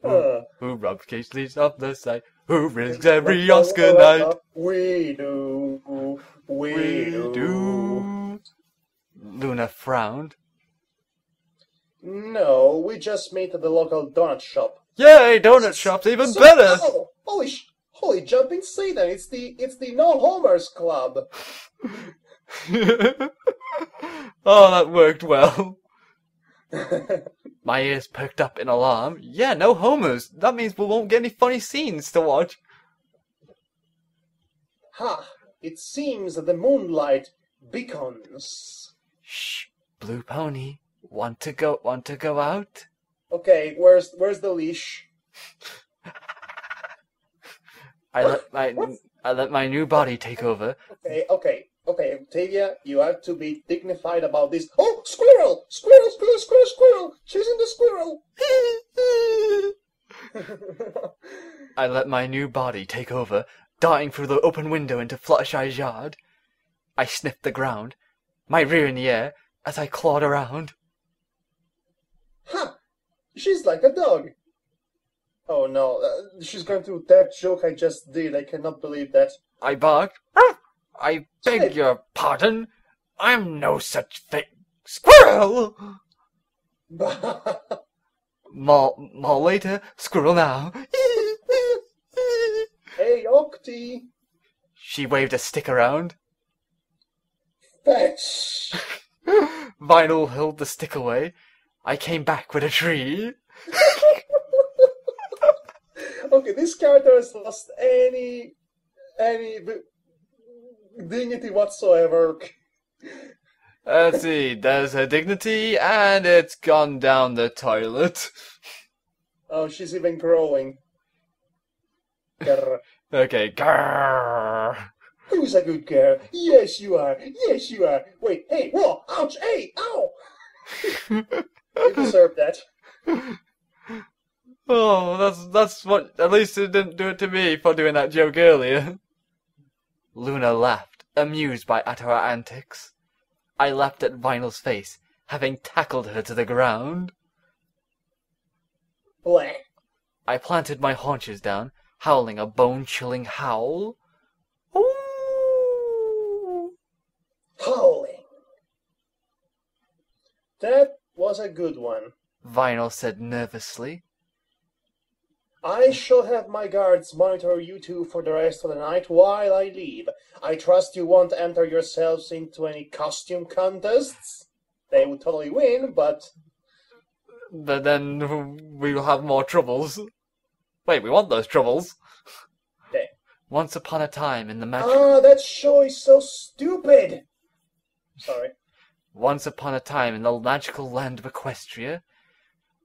Speaker 1: Who rubs case leaves off the side? Who risks every Oscar night?
Speaker 2: We do.
Speaker 1: Luna frowned.
Speaker 2: No, we just meet at the local donut shop.
Speaker 1: Yay, donut shop's even better!
Speaker 2: Oh, holy jumping Satan! It's the No Homers Club.
Speaker 1: Oh, that worked well. My ears perked up in alarm. Yeah, no homers. That means we won't get any funny scenes to watch.
Speaker 2: Ha! It seems that the moonlight beacons.
Speaker 1: Shh, Blue Pony. Want to go out?
Speaker 2: Okay, where's the leash?
Speaker 1: I let my new body take over.
Speaker 2: Okay, Octavia, you have to be dignified about this. Oh, squirrel! Chasing the squirrel!
Speaker 1: I let my new body take over, darting through the open window into Fluttershy's yard. I sniffed the ground, my rear in the air, as I clawed around.
Speaker 2: Ha! She's like a dog. Oh no, she's going to that joke I just did. I cannot believe that.
Speaker 1: I barked. I beg your pardon. I'm no such thing. Squirrel! More later, squirrel now.
Speaker 2: Hey, Octi!
Speaker 1: She waved a stick around.
Speaker 2: Fetch!
Speaker 1: Vinyl held the stick away. I came back with a tree.
Speaker 2: Okay, this character has lost any dignity whatsoever.
Speaker 1: Let's see, there's her dignity, and it's gone down the toilet.
Speaker 2: Oh, she's even growing. Grr.
Speaker 1: Okay, grrr.
Speaker 2: Who's a good girl? Yes, you are. Yes, you are. Wait, hey, whoa, ouch, hey, ow! You deserve that.
Speaker 1: Oh, that's what, at least it didn't do it to me for doing that joke earlier. Luna laughed, amused at her antics. I laughed at Vinyl's face, having tackled her to the ground.
Speaker 2: Bleh.
Speaker 1: I planted my haunches down, howling a bone-chilling howl. Ooh!
Speaker 2: Howling. That was a good one.
Speaker 1: Vinyl said nervously.
Speaker 2: I shall have my guards monitor you two for the rest of the night while I leave. I trust you won't enter yourselves into any costume contests. They would totally win, but
Speaker 1: then we'll have more troubles. Wait, we want those troubles.
Speaker 2: Okay.
Speaker 1: Once upon a time in the magic...
Speaker 2: that show is so stupid! Sorry.
Speaker 1: Once upon a time in the magical land of Equestria,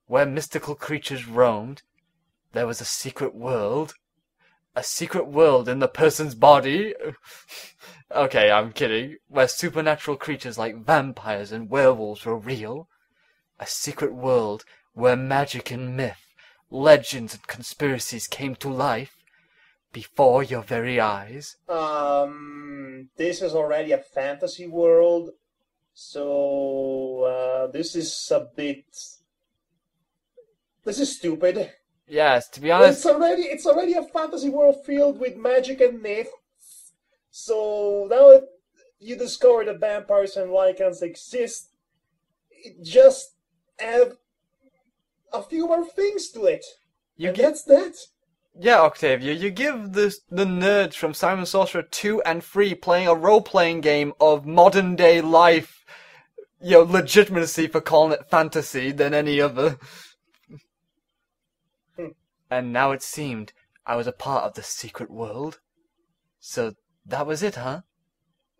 Speaker 1: where mystical creatures roamed, there was a secret world. A secret world in the person's body. Okay, I'm kidding. Where supernatural creatures like vampires and werewolves were real. A secret world where magic and myth, legends and conspiracies came to life before your very eyes.
Speaker 2: This is already a fantasy world, so this is stupid.
Speaker 1: Yes, to be honest...
Speaker 2: It's already a fantasy world filled with magic and myth. So now that you discover that vampires and lycans exist, just add a few more things to it. That's that.
Speaker 1: Yeah, Octavia, you give the nerds from Simon Sorcerer 2 and 3 playing a role-playing game of modern-day life, legitimacy for calling it fantasy than any other. And now it seemed I was a part of the secret world. So that was it, huh?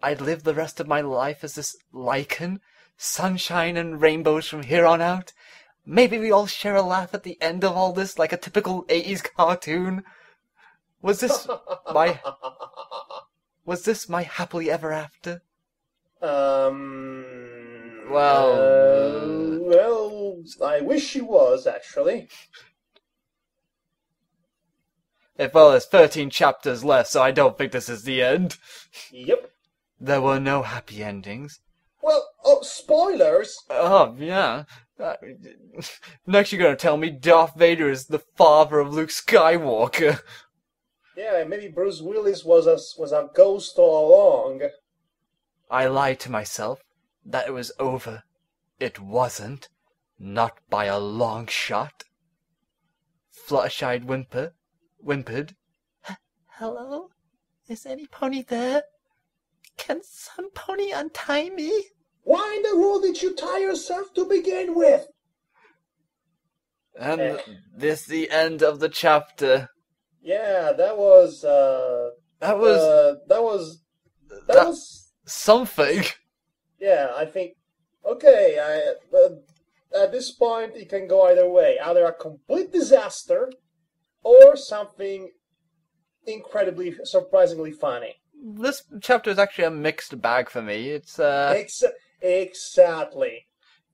Speaker 1: I'd live the rest of my life as this lichen, sunshine and rainbows from here on out. Maybe we all share a laugh at the end of all this, like a typical 80s cartoon. Was this my happily ever after?
Speaker 2: Well, I wish she was, actually.
Speaker 1: Well, there's 13 chapters left, so I don't think this is the end.
Speaker 2: Yep.
Speaker 1: There were no happy endings.
Speaker 2: Well, spoilers!
Speaker 1: Oh, yeah. Next you're gonna tell me Darth Vader is the father of Luke Skywalker.
Speaker 2: Yeah, maybe Bruce Willis was a ghost all along.
Speaker 1: I lied to myself that it was over. It wasn't. Not by a long shot. Fluttershy whimpered.
Speaker 3: Hello? Is any pony there? Can some pony untie me?
Speaker 2: Why in the world did you tie yourself to begin with?
Speaker 1: And this the end of the chapter.
Speaker 2: Yeah, that was
Speaker 1: something.
Speaker 2: Yeah, I think. Okay, at this point it can go either way. Either a complete disaster, or something incredibly, surprisingly funny.
Speaker 1: This chapter is actually a mixed bag for me. It's
Speaker 2: Exactly.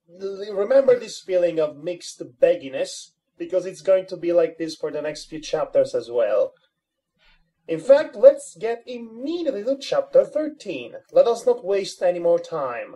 Speaker 2: Remember this feeling of mixed bagginess, because it's going to be like this for the next few chapters as well. In fact, let's get immediately to chapter 13. Let us not waste any more time.